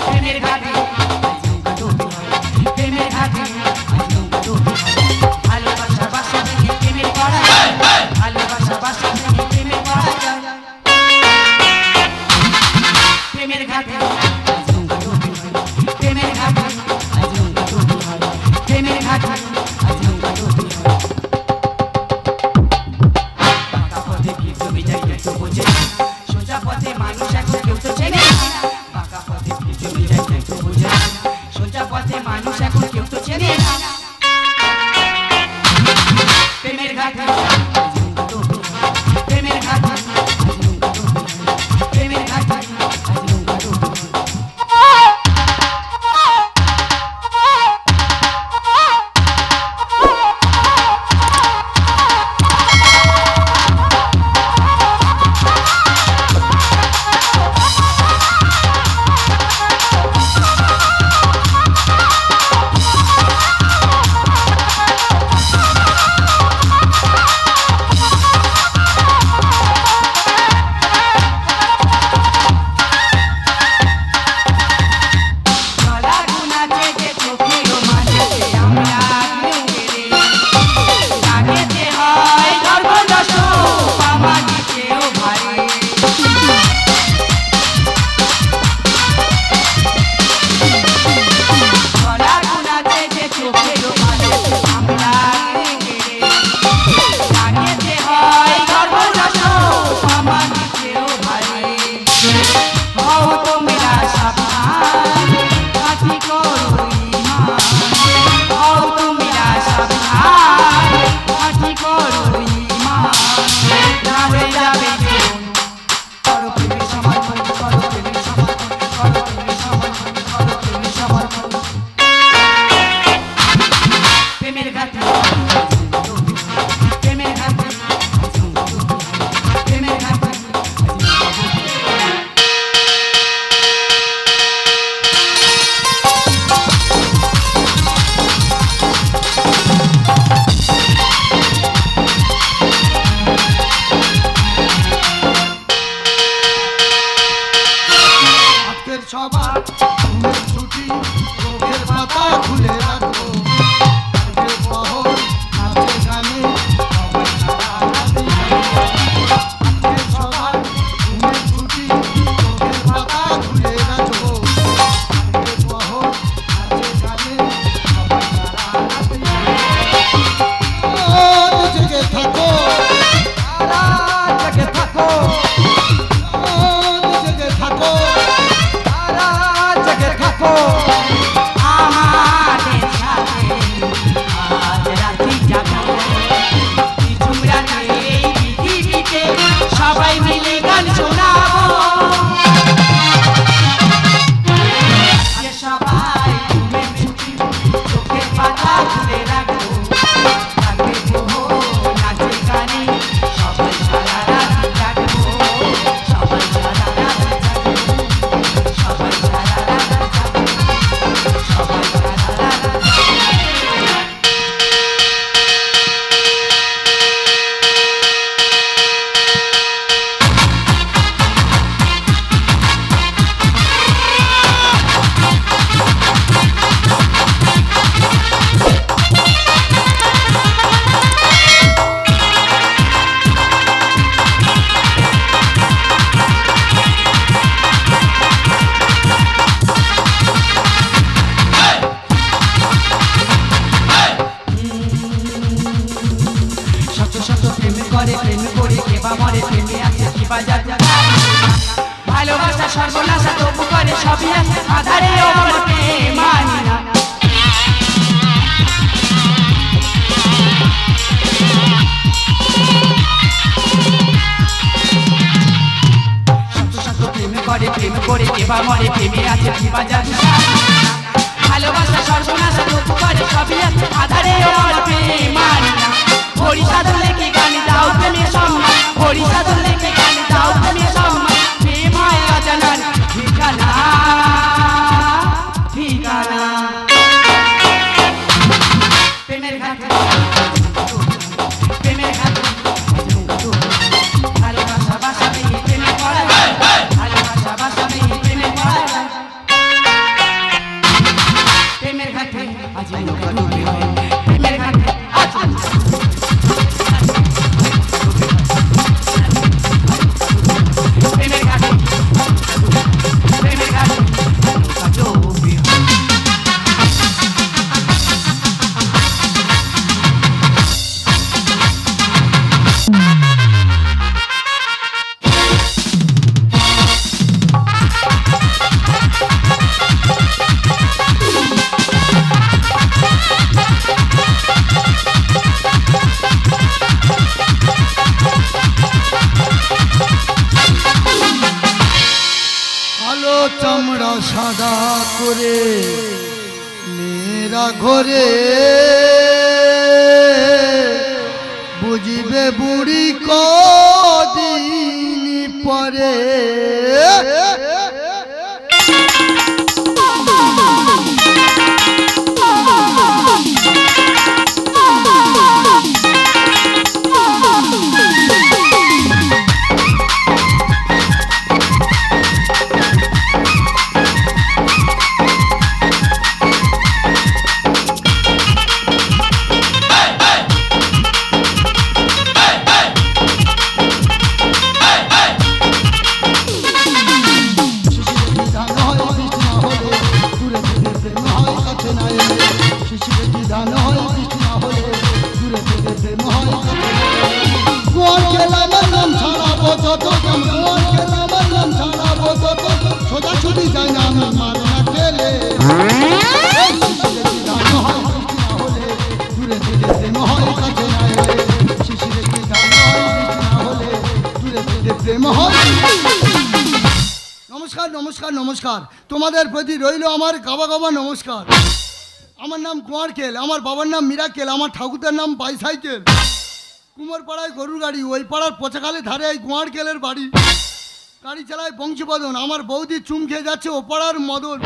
প্রেমের ঘাটে আজ নৌকা ডুবি হয়, প্রেমের ঘাটে আজ নৌকা ডুবি হয়, ভালোবাসা বাসা থেকে প্রেমের করা যায়, ভালোবাসা বাসা থেকে প্রেমের করা যায়, প্রেমের ঘাটে আজ নৌকা ডুবি হয়, প্রেমের ঘাটে আজ নৌকা ডুবি হয়, প্রেমের ঘাটে আজ নৌকা ডুবি হয়। সোজা পথে মানুষ এখন কেউ তো চেনে না, বাঁকা পথে জমি যায় কেউ তো বোঝে না, সোজা পথে মানুষ এখন কেউ তো চেনে না, প্রেমের ঘাটে প্রেমের ঘাটে প্রেমের ঘাটে করে প্রেম করে কেবা মরে প্রেমে আছে কি বাজার ভালোবাসা সর্বনাশা তবু করে সবই আছে আধারে মনকে মানি না প্রেম করে কেবা মরে প্রেমে আছে কি বাজার ভালোবাসা সর্বনাশা তবু করে সবই আছে আধারে মনকে মানি না হরি সাধু লেখে গানে দাও প্রেমে সম্মান হরি সাধু লেখে গানে দাও প্রেমে সম্মান প্রেম হয় অজানার ঠিকানা ঠিকানা প্রেমের ঘাটে প্রেমের ঘাটে ভালোবাসা বাসা নেই প্রেমে পড়া ভালোবাসা বাসা নেই প্রেমে পড়া প্রেমের ঘাটে আজ প্রেমের ঘাটে আজ
চামড়া সাদা করে মেয়েরা ঘরে বুঝিবে বুড়ি কদিন পরে নমস্কার নমস্কার নমস্কার তোমাদের প্রতি রইল আমার গাবা গাবা নমস্কার। আমার নাম কুমারকেল, আমার বাবার নাম মিরাকেল, আমার ঠাকুরদার নাম বাইসাইকেল। কুমারপাড়ায় গরুর গাড়ি, ওই পাড়ার পচাখালের ধারে এই কুমারকেলের বাড়ি। গাড়ি চালায় বংশীবদন, আমার বৌদি চুম খেয়ে যাচ্ছে ও পাড়ার মদন।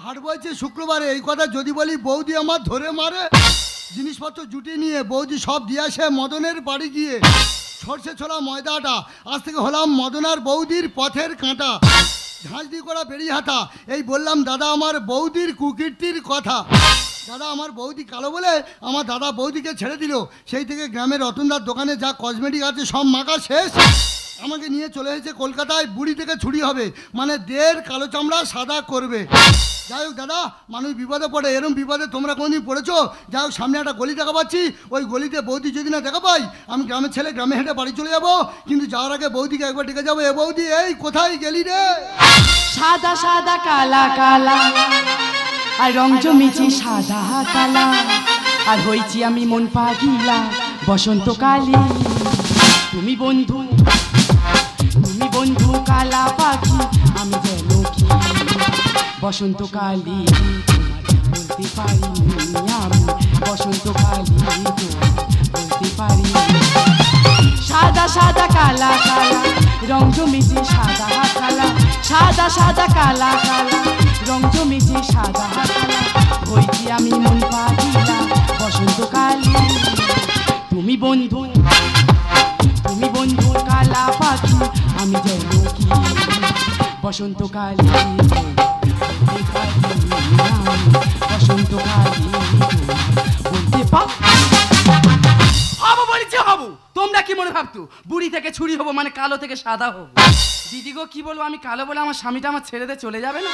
হাট বইছে শুক্রবারে, এই কথা যদি বলি বৌদি আমার ধরে মারে। জিনিসপত্র জুটিয়ে নিয়ে বৌদি সব দিয়ে আসে মদনের বাড়ি গিয়ে। সর্ষে ছোলা ময়দাটা, আজ থেকে হলাম মদনার বৌদির পথের কাঁটা। ঝাঁঝ দিয়ে করা বেরিয়ে হাতা, এই বললাম দাদা আমার বৌদির কুকীর্তির কথা। দাদা আমার বৌদি কালো বলে আমার দাদা বৌদিকে ছেড়ে দিল। সেই থেকে গ্রামের রতনদার দোকানে যা কসমেটিক আছে সব মাখা শেষ। আমাকে নিয়ে চলে এসেছে কলকাতায়, বুড়ি থেকে ছুরি হবে, মানে দের কালো চামড়া সাদা করবে। যাই হোক দাদা, মানুষ বিপদে পড়ে, এরম বিপদে তোমরা কোনদিন পড়েছো? যাই হোক সামনে একটা গলি দেখা পাচ্ছি, ওই গলিতে বৌদি যদি না দেখা পাই, আমি গ্রামের ছেলে গ্রামে হেঁটে বাড়ি চলে যাবো। কিন্তু যাওয়ার আগে বৌদিকে একবার ডেকে যাবো, এ বৌদি এই কোথায় গেলি রে?
সাদা সাদা কালা কালা আর রং জমেছে সাদা কালা, আর হয়েছি আমি মন পাগিলা বসন্তকালে। তুমি বন্ধু কালা পাখি, আমি যেন কি বসন্তকালে বলতে পারি আমি, বসন্তকালে বলতে পারি। সাদা সাদা কালা কালা রং জমেছে সাদা কালা, সাদা সাদা কালা কালা রং জমেছে সাদা কালা, হয়েছি আমি মন পাগিলা বসন্তকালে। তুমি বন্ধু কালা পাখি, আমি যেন কি বসন্তকালে বসন্তকালে বলতে পারি।
হবো বলেছি হবো, তো
তোমরা কি মনে ভাবতো বুড়ি থেকে ছুরি হবো মানে কালো থেকে সাদা হবো? দিদি গো কি বলবো, আমি কালো বলে আমার স্বামীটা আমার ছেড়ে দিয়ে চলে যাবে না?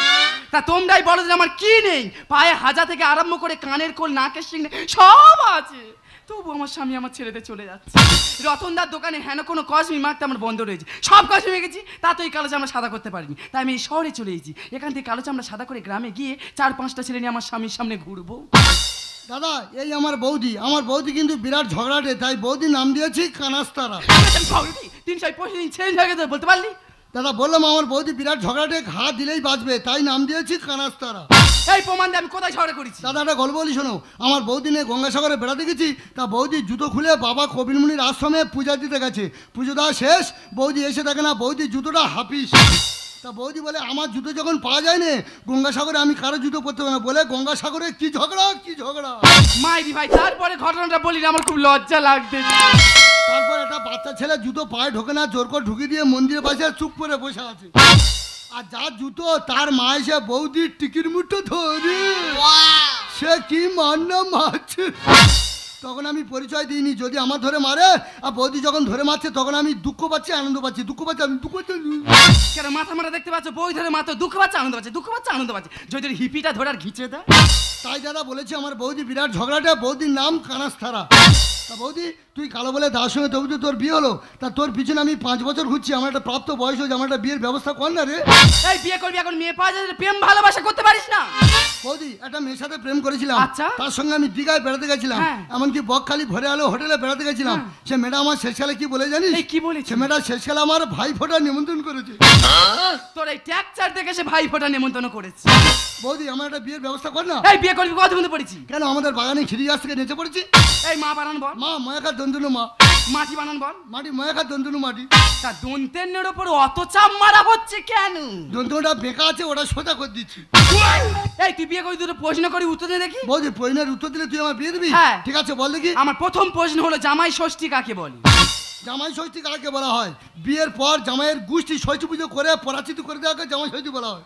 তা তোমরাই বলো যে আমার কি নেই? পায়ে হাজা থেকে আরম্ভ করে কানের কোল নাকের সিংনে সব আছে, তবু আমার স্বামী আমার ছেড়ে দিয়ে চলে যাচ্ছে। রতনদার দোকানে হেন কোনো কসমি মাখতে আমার বন্ধ রয়েছে, সব কসমি মেখেছি, তা তো এই কালো চামড়া সাদা করতে পারিনি। তাই আমি এই শহরে চলে এসেছি, এখান থেকে কালো চামড়া সাদা করে গ্রামে গিয়ে 4-5টা ছেলে নিয়ে আমার স্বামীর সামনে ঘুরবো।
দাদা এই আমার বৌদি কিন্তু বিরাট ঝগড়াটে, তাই বৌদি নাম দিয়েছি কানাস্তারা।
365 দিন চেঞ্জ হয়ে গেছে, বলতে পারলি?
দাদা বললাম আমার বৌদি বিরাট ঝগড়াটে, ঘা দিলেই বাঁচবে, তাই নাম দিয়েছি কানাস্তারা।
এই প্রমাণ দিয়ে আমি কোথায় ঝগড়া করেছি?
দাদা একটা গল্প বলি শোনো। আমার বৌদি নিয়ে গঙ্গাসাগরে বেড়াতে গেছি, তা বৌদি জুতো খুলে বাবা কবিরমুনির আশ্রমে পূজা দিতে গেছে। পুজো দেওয়া শেষ, বৌদি এসে দেখে না বৌদি জুতোটা হাফিস। তা বৌদি বলে আমার জুতো যখন পাওয়া যায় না গঙ্গাসাগরে, আমি কারো জুতো পরতে পারি না। বলে গঙ্গাসাগরে কি ঝগড়া কি ঝগড়া।
মাইরি ভাই তারপরে ঘটনাটা বলি, আমার খুব লজ্জা লাগবে।
তারপর একটা বাচ্চা ছেলে জুতো পায়ে ঢোকে না, জোর করে ঢুকিয়ে দিয়ে মন্দিরের পাশে চুপ করে বসে আছে। আর যার জুতো তার মা এসে বৌদির টিকির মুঠো ধরে সে কি মান্না মারছে। তখন আমি পরিচয় দিইনি, যদি আমার ধরে মারে আর বৌদি যখন ধরে মারছে তখন আমি দুঃখ পাচ্ছি আনন্দ পাচ্ছি, দুঃখ পাচ্ছি আমি দুঃখ পাচ্ছি।
কেন মাথা মারা দেখতে পাচ্ছ? বই ধরে মাথা দুঃখ পাচ্ছে আনন্দ পাচ্ছে, দুঃখ পাচ্ছে আনন্দ পাচ্ছে, যদি হিপিটা ধরে আর ঘিচে দেয়।
তাই দাদা বলেছি আমার বৌদি বিরাট ঝগড়াটে, বৌদির নাম কানাস্তারা। তা বৌদি তুই কালো বলে তার সঙ্গে তবু তো তোর বিয়ে হলো, তা তোর পিছনে আমি 5 বছর ঘুরছি, আমার একটা প্রাপ্ত বয়স হয়েছে, আমার একটা বিয়ের ব্যবস্থা কর না রে।
এই বিয়ে করবি এখন, মেয়ে পাওয়া যায়, প্রেম ভালোবাসা করতে পারিস না?
বৌদি একটা মেয়ের সাথে প্রেম করেছিলাম,
আচ্ছা।
তার সঙ্গে আমি দীঘায় বেড়াতে গেছিলাম,
হ্যাঁ।
এমনকি বকখালি ভরে আলো হোটেলে বেড়াতে গেছিলাম। সে মেয়েটা আমার শেষকালে কি বলে জানিস?
এই কি বলেছে?
সে মেয়েটা শেষকালে আমার ভাই ফোটা নিমন্ত্রণ করেছে।
তোর এই ট্যাকচার দেখে সে ভাই ফোটা নিমন্ত্রণ করেছে।
বৌদি আমার একটা বিয়ের ব্যবস্থা কর না।
এই বিয়ে করবি কত বন্ধু পড়েছি?
কেন আমাদের বাগানে খিরি গাছ থেকে নেচে পড়েছি।
এই মা বানান বল।
মা ময়াকার দন্দুনু মা,
মাটি বানান বল।
মাটি ময়াকার দন্দুনু মাটি।
তা দন্তের ওপর অত চাপ মারা হচ্ছে কেন?
দন্দুটা বেঁকা আছে, ওটা সোজা করে দিচ্ছি।
এই তুই বিয়ে করি, দুটো প্রশ্ন করি, উত্তর দে দেখি।
বৌদি প্রশ্নের উত্তর দিলে তুই আমার বিয়ে দিবি?
হ্যাঁ।
ঠিক আছে বল দেখি।
আমার প্রথম প্রশ্ন হলো জামাই ষষ্ঠী কাকে বলে?
জামাই ষষ্ঠী কাকে বলা হয়? বিয়ের পর জামাইয়ের গোষ্ঠী ষষ্ঠী পুজো করে পরাচিত করে দেওয়াকে জামাই ষষ্ঠী বলা হয়।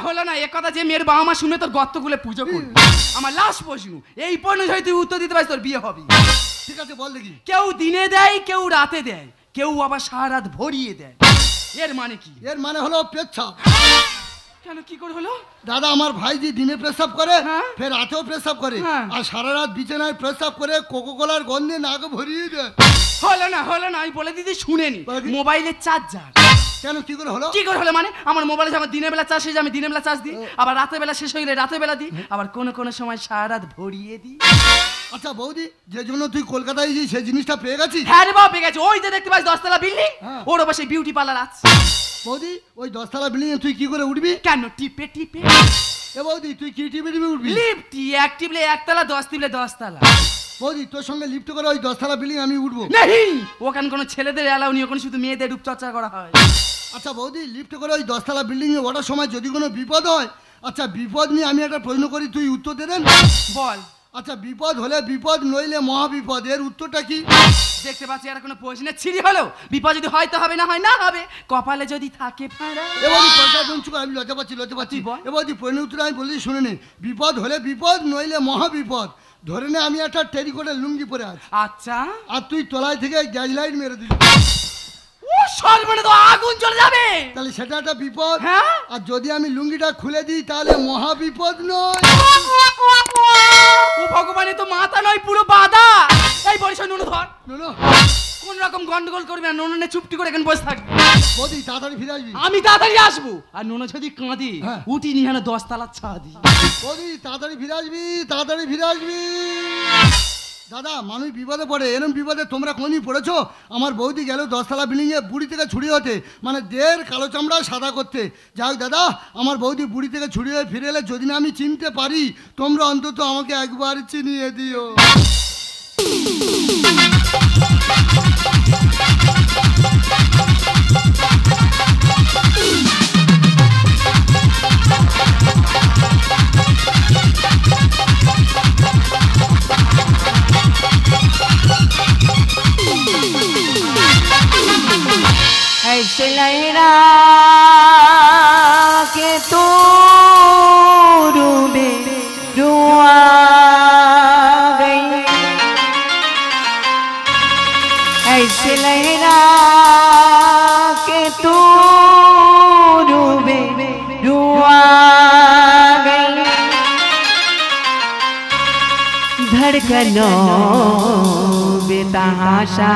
হলো না এ কথা যে মেয়ের বাবা মা শুনে তোর গর্ত খুলে পুজো করবে। আমার লাস্ট প্রশ্ন, এই প্রশ্ন যদি তুই উত্তর দিতে পারিস তোর বিয়ে হবে।
ঠিক আছে বল দেখি।
কেউ দিনে দেয়, কেউ রাতে দেয়, কেউ আবার সারা রাত ভরিয়ে দেয়, এর মানে কি?
এর মানে হলো পেচ্ছাপ।
কেন কি করে হলো?
দাদা আমার ভাইজি দিনে প্রস্রাব করে,
হ্যাঁ।
ফের রাতেও প্রস্রাব করে,
হ্যাঁ।
আর সারা রাত বিছানায় প্রস্রাব করে কোকোকোলার গন্ধে নাক ভরিয়ে দেয়।
হলো না আমি বলে দিদি শুনেনি।
বলে দি।
মোবাইলের চার্জার।
কেন কি করে হলো?
কি করে হলো মানে আমার মোবাইলে যখন দিনের বেলা চার্জ হয়ে যায় আমি দিনের বেলা চার্জ দিই, আবার রাতের বেলা শেষ হয়ে গেলে রাতের বেলা দিই, আবার কোন সময় সারা রাত ভরিয়ে দিই।
আচ্ছা বৌদি যে জন্য তুই কলকাতায় গিয়ে সেই জিনিসটা পেয়ে গেছিস?
হ্যাঁ রে বাবা পেয়ে গেছি, ওই যে দেখতে পাচ্ছ 10তলা বিল্ডিং,
হ্যাঁ।
ওর ওপর সেই বিউটি পার্লার আছে।
বৌদি ওই 10তলা বিল্ডিং এ তুই কি করে উঠবি?
কেন টিপে টিপে।
এ বৌদি তুই কি টিপে টিপে উঠবি?
লিফটি এক টিপলে 1তলা, 10 টিপলে 10তলা।
বৌদি তোর সঙ্গে লিফট করে ওই 10তলা বিল্ডিং আমি উঠবো?
নেই, ওখানে কোনো ছেলেদের অ্যালাউ নেই, ওখানে শুধু মেয়েদের রূপচর্চা করা হয়।
আচ্ছা বৌদি লিফট করে ওই 10তলা বিল্ডিং এ ওঠার সময় যদি কোনো বিপদ হয়, আচ্ছা বিপদ নিয়ে আমি একটা প্রশ্ন করি, তুই উত্তর দে দেন।
বল।
আচ্ছা বিপদ হলে বিপদ, নইলে মহাবিপদ, এর উত্তরটা কি?
দেখতে পাচ্ছি আর কোনো প্রশ্নের ছিরি হলো। বিপদ যদি হয় তো হবে, না হয় না হবে, কপালে যদি থাকে ফাঁড়া।
এবার পয়সা দঞ্চু আমি লজ্জা পাচ্ছি।
বল।
এবার প্রশ্নের উত্তর আমি বলছি শুনে নে। বিপদ হলে বিপদ, নইলে মহাবিপদ। ধরে নে আমি একটা টেরিকটের লুঙ্গি পরে আছি,
আচ্ছা।
আর তুই তলায় থেকে গ্যাস লাইট মেরে দিলি,
ও সর্বনে তো আগুন চলে যাবে।
তাহলে সেটা একটা বিপদ।
হ্যাঁ।
আর যদি আমি লুঙ্গিটা খুলে দিই তাহলে মহাবিপদ নয়?
ও ভগবান, তো মাথা নয় পুরো বাঁধা। এই বরিশাল নুনু ধর,
নুনু
কোন রকম গন্ডগোল করবি না, নুনুনে চুপটি করে এখানে বসে থাকবি।
বৌদি তাড়াতাড়ি ফিরে আসবি।
আমি তাড়াতাড়ি আসবো, আর নুনু যদি কাঁদি
হ্যাঁ।
উঠি নিয়ে 10তলার ছাদি।
বৌদি তাড়াতাড়ি ফিরে আসবি, তাড়াতাড়ি ফিরে আসবি। দাদা মানুষ বিপদে পড়ে, এরকম বিপদে তোমরা কোনদিন পড়েছো? আমার বৌদি গেল 10তলা বিল্ডিং এ বুড়ি থেকে ছুরি হতে, মানে দের কালো চামড়া সাদা করতে। যাই হোক দাদা, আমার বৌদি বুড়ি থেকে ছুরি হয়ে ফিরে এলে যদি না আমি চিনতে পারি, তোমরা অন্তত আমাকে একবার চিনিয়ে দিও।
ऐसे लहरा के तू रूबे रुआ गई, ऐसे लहरा के तू रूबे रुआ गई धड़कनों बेतहाशा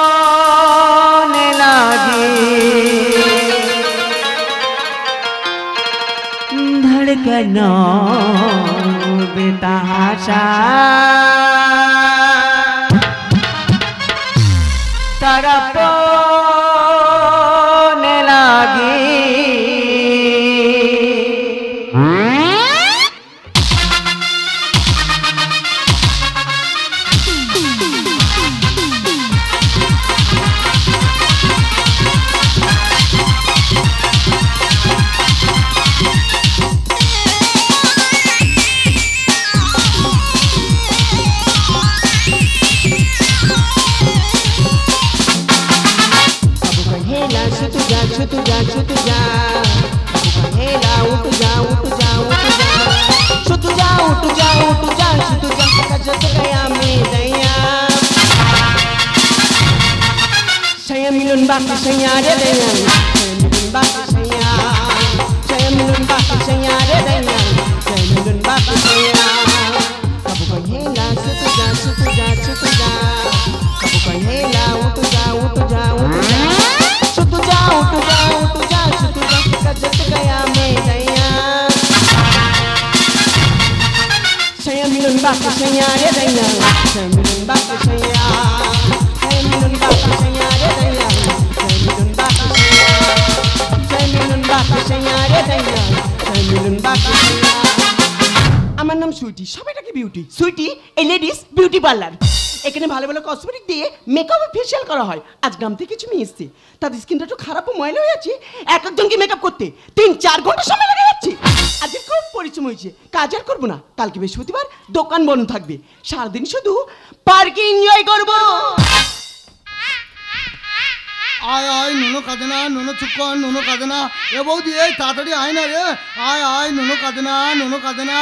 तड़पने लगी धड़कनों बेतहाशा तड़पने लगी saya minum baki saya dedenya saya minum baki saya dedenya saya minum baki saya kabu kahela sutuja kabu kahela utuja sutuja kajat gaya medaya saya minum baki saya dedenya saya minum baki saya minum baki saya dedenya saya minum baki saya dedenya saya minum baki saya আমার নাম সুইটি সবাইটাকে বিউটি সুইটি এই লেডিস বিউটি পার্লার এখানে ভালো ভালো কসমেটিক দিয়ে মেকআপ আর ফেশিয়াল করা হয় আজ গ্রাম থেকে কিছু মেয়ে এসছে তাদের স্কিনটা একটু খারাপ ও ময়লা হয়ে আছে এক একজনকে মেকআপ করতে 3-4 ঘন্টা সময় লেগে যাচ্ছে আজকে খুব পরিশ্রম হয়েছে কাজ আর করবো না কালকে বৃহস্পতিবার দোকান বন্ধ থাকবে সারাদিন শুধু পার্কে এনজয় করবো
আয় আয় নুনো কাঁদে না নুনো চুপ কর নুনো কাঁদে না এ বৌদি এই তাড়াতাড়ি আয় না রে আয় আয় নুনো কাঁদে না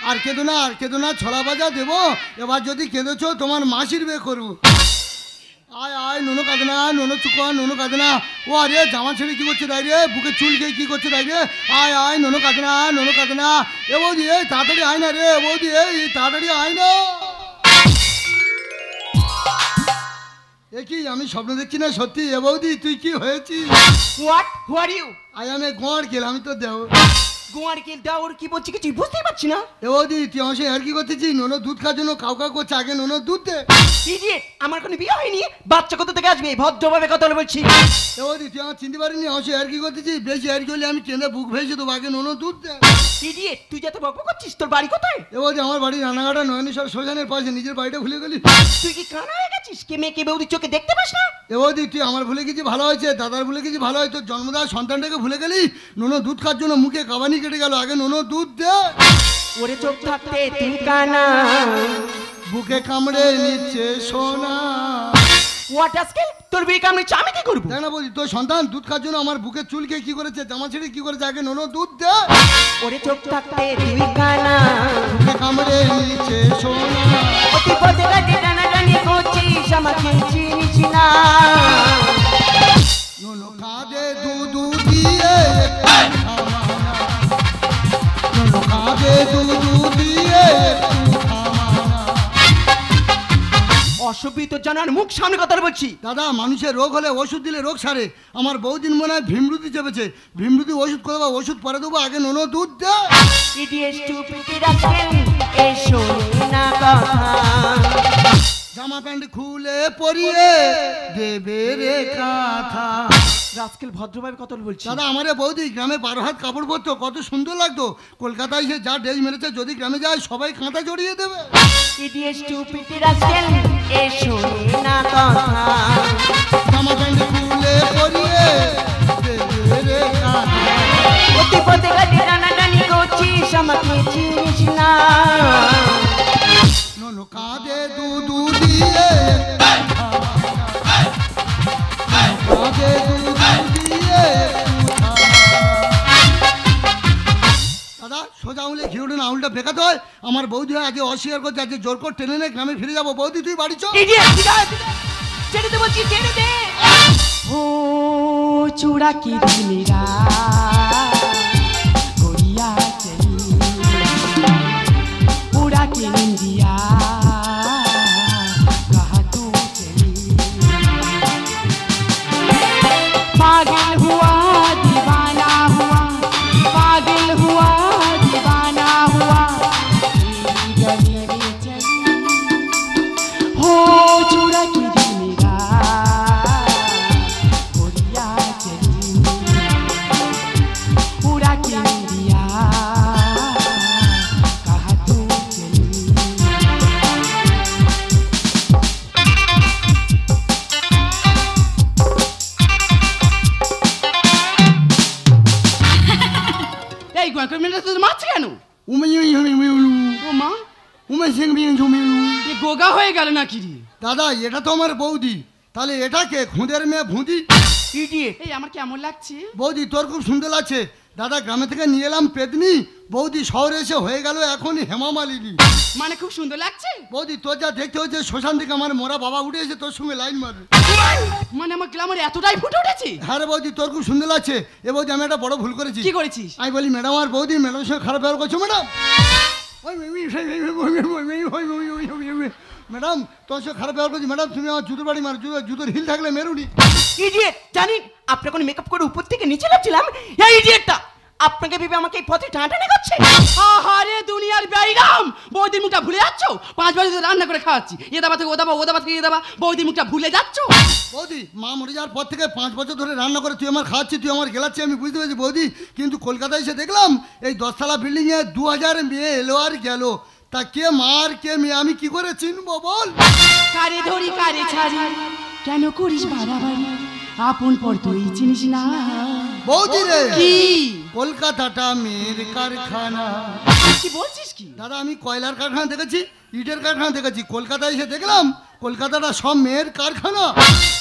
আর কেঁদো না ছড়া বাজা দেবো এবার যদি কেঁদেছো তোমার মাসির বিয়ে করবো আয় আয় নুনো কাঁদে না নুনো চুপ কর নুনো কাঁদে না ও আরে জামা ছেড়ে কী করছে তাই রে বুকে চুল খেয়ে কী করছে তাই রে আয় আয় নুনো কাঁদে না এ বৌদি এই তাড়াতাড়ি আয় না রে বৌদি এই তাড়াতাড়ি আয় না কি আমি স্বপ্ন দেখছি না সত্যি এ বৌদি তুই কি হয়েছিস
what who are you
I am a গোয়ার কেল আমি তো দেও
গোয়ার কেল দাও কি বলছি কিছু বুঝতেই পারছি না
এ বৌদি তুই আমার সঙ্গে আর কি করতেছিস নোনো দুধ খাওয়ার জন্য কাউ করছে আগে নোনো দুধ দে
ইডিয়েট আমার কোনো বিয়ে হয়নি বাচ্চা কোথা থেকে আসবে ভদ্রভাবে কথা বলছি
এ বৌদি তুই আমার চিনতে পারিনি আমার সঙ্গে আর কি করতেছিস বেশি আর কি হলে আমি কেঁদে বুক ভেসে দেবো আগে নোনো দুধ দে
ইডিয়েট তুই যত বকবক করছিস তোর বাড়ি কোথায়
এ বৌদি আমার বাড়ি রানাঘাটা নয়নেশ্বর শ্মশানের পাশে নিজের বাড়িটা ভুলে গেলি
তুই কি কানা হয়ে গেছিস কে মেয়েকে বৌদির চোখে দেখতে পাস না
এ বৌদি তুই আমার ভুলে গেছি ভালো হয়েছে দাদার ভুলে গেছি ভালো হয় তোর জন্মদার সন্তানটাকে ভুলে গেলি নোনো দুধ খাওয়ার জন্য মুখে কাবানি কেটে গেল আগে নোনো দুধ দে
ওরে চোখ থাকতে তুই কানা
বুকে কামড়ে নিচ্ছে সোনা
হোয়াট আজকে তোর বিয়ে কামড়েছে আমি কি করবো
তাই না বলছি তোর সন্তান দুধ খাওয়ার জন্য আমার বুকে চুলকে কি করেছে জামা ছেড়ে কি করেছে আগে নোনো দুধ দে
ওরে চোখ থাকতে তুই কানা
বুকে কামড়ে নিচ্ছে সোনা
অতি পদে গাড়ি টানাটানি করছিস আমাকে চিনিস না
নোনো কাঁদে দুধু দিয়ে নোনো কাঁদে দুধু দিয়ে
অসভ্য জানার মুখ সামনে কথা বলছি
দাদা মানুষের রোগ হলে ওষুধ দিলে রোগ সারে আমার বহুদিন মনে হয় ভীমরুতি চেপেছে ভীমরুতি ওষুধ করে দেবো ওষুধ পরে দেবো আগে নোনো দুধ দে
ইডিয়েট স্টুপিড রাস্কেল এই শোনে না কথা
জামা প্যান্ট খুলে পরিয়ে দেবে রে কাঁথা
রাস্কেল ভদ্রভাবে কথা বলছি
দাদা আমার বৌদি গ্রামে 12 হাত কাপড় পরতো কত সুন্দর লাগতো কলকাতায় এসে যা ড্রেস মেরেছে যদি গ্রামে যায় সবাই কাঁথা জড়িয়ে দেবে
ইডিয়েট স্টুপিড রাস্কেল এই শোনে না কথা
জামা প্যান্ট খুলে পরিয়ে দেবে রে কাঁথা
অতি পদে গাড়ি টানাটানি করছিস আমাকে চিনিস না
নোনো কাঁদে দুধু দিয়ে কাঁদে দুধু দিয়ে দাদা সোজা আঙুলে ঘিউড়ে না আঙুলটা বেঁকাতে হয়। আমার বৌদি আজকে অস্বীকার করছে, আজকে জোর করে টেনে নে গ্রামে ফিরে যাবো। বৌদি তুই বাড়ি চল।
ছেড়ে দে বলছি, ছেড়ে দে। ও চূড়া কি দিনেরা গড়িয়া চলি उड़ा के निंदिया कहा तू चली पागल हुआ दीवाना हुआ पागल हुआ दीवाना हुआ गली में चली हो चूड़ा की दिनेरा गोरिया चली उड़ा के निंदिया कहा तू चली
এই গোয়াঙ্কর মেয়েটা তোর মারছে কেন? ও মা, এ গোগা হয়ে গেল নাকি রে?
দাদা এটা তো আমার বৌদি, তাহলে এটাকে খুঁদের মেয়ে ভুঁদি।
এই আমার কেমন লাগছে?
বৌদি তোর খুব সুন্দর লাগছে। দাদা গ্রামে থেকে নিয়ে এলাম পেদনি, বৌদি শহরে এসে হয়ে গেল এখনই হেমা মালিনী।
মানে খুব সুন্দর লাগছে?
বৌদি তোর যা দেখতে হচ্ছে শ্মশান থেকে আমার মোরা বাবা উঠে এসে তোর সঙ্গে লাইন মারবে।
মানে আমার গ্লামার এতটাই ফুটে উঠেছে?
হ্যাঁ রে বৌদি তোর খুব সুন্দর লাগছে। এ বৌদি আমি একটা বড় ভুল করেছি।
কি করেছিস?
আমি বলি ম্যাডাম আর বৌদি ম্যাডামের সঙ্গে খারাপ ব্যবহার করছো ম্যাডাম। ম্যাডাম তোর সঙ্গে খারাপ ব্যবহার করছি ম্যাডাম, তুমি আমার জুতোর বাড়ি মার, জুতোর হিল থাকলে মেরুনি।
ইডিয়েট, জানেন আপনি কোন মেকআপ করে উপর থেকে নিচে নামছিলাম, এই ইডিয়েটটা আপনাকে ভেবে আমাকে এই পথে টানাটানি করছে।
আহারে দুনিয়ার বেইরাম, বৌদির মুখটা ভুলে যাচ্ছ? 5 বাজে রান্না করে খাওয়াচ্ছি, এ দাবা থেকে ও দাবা, ও দাবা থেকে এ দাবা, বৌদির মুখটা ভুলে যাচ্ছ?
বৌদি মা মরে যাওয়ার পর থেকে 5 বছর ধরে রান্না করে তুই আমার খাওয়াচ্ছি, তুই আমার গেলাচ্ছি, আমি বুঝতে পেরেছি বৌদি। কিন্তু কলকাতায় এসে দেখলাম এই 10তলা বিল্ডিংয়ে 2000 মেয়ে এলো আর গেল, তা কে মার কে মেয়ে আমি কি করে চিনবো বল?
কারে ধরি কারে ছাড়ি, কেন করিস বাড়াবাড়ি, আপন পর তুই চিনিস না।
বৌদি রে
কি
কলকাতাটা মেয়ের কারখানা।
কি বলছিস কি?
দাদা আমি কয়লার কারখানা দেখেছি, ইটের কারখানা দেখেছি, কলকাতায় এসে দেখলাম কলকাতাটা সব মেয়ের কারখানা।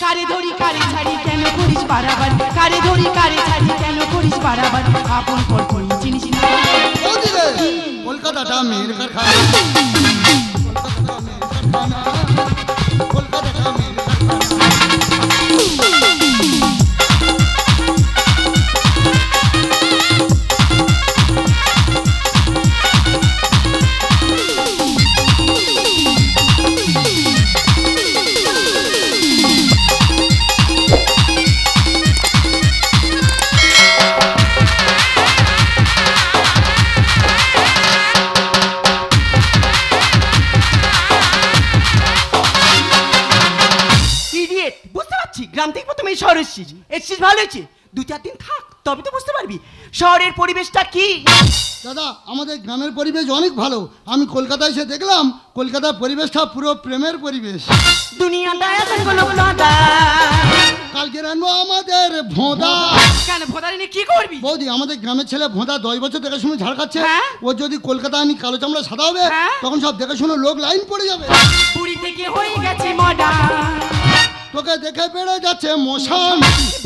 কারে ধরি কারে ছাড়ি, কেন করিস বাড়াবাড়ি, কারে ধরি কারে ছাড়ি, কেন করিস বাড়াবাড়ি, আপন পর তুই চিনিস না।
বৌদি রে কলকাতাটা মেয়ের কারখানা, কলকাতাটা মেয়ের কারখানা, কলকাতাটা মেয়ের কারখানা।
গ্রাম থেকে প্রথমে শহরে এসেছিস ভালো হয়েছে, 2-4 দিন থাক তবে তো বুঝতে পারবি শহরের পরিবেশটা কি।
দাদা আমাদের গ্রামের পরিবেশ অনেক ভালো, আমি কলকাতায় এসে দেখলাম কলকাতার পরিবেশটা পুরো প্রেমের পরিবেশ।
দুনিয়াটা এখন হলো কাদা,
কালকে রাখবো আমাদের ভোঁদা।
কেন ভোঁদারি নিয়ে কি করবি?
বৌদি আমাদের গ্রামের ছেলে ভোঁদা 10 বছর দেখে শুনে ঝাড় খাচ্ছে,
হ্যাঁ?
ও যদি কলকাতা আনি কালো চামড়া সাদা হবে,
হ্যাঁ?
তখন সব দেখে শুনে লোক লাইন পড়ে যাবে।
পুরী থেকে হয়ে গেছে মডার্ন,
তোকে দেখে বেড়ে যাচ্ছে মশান।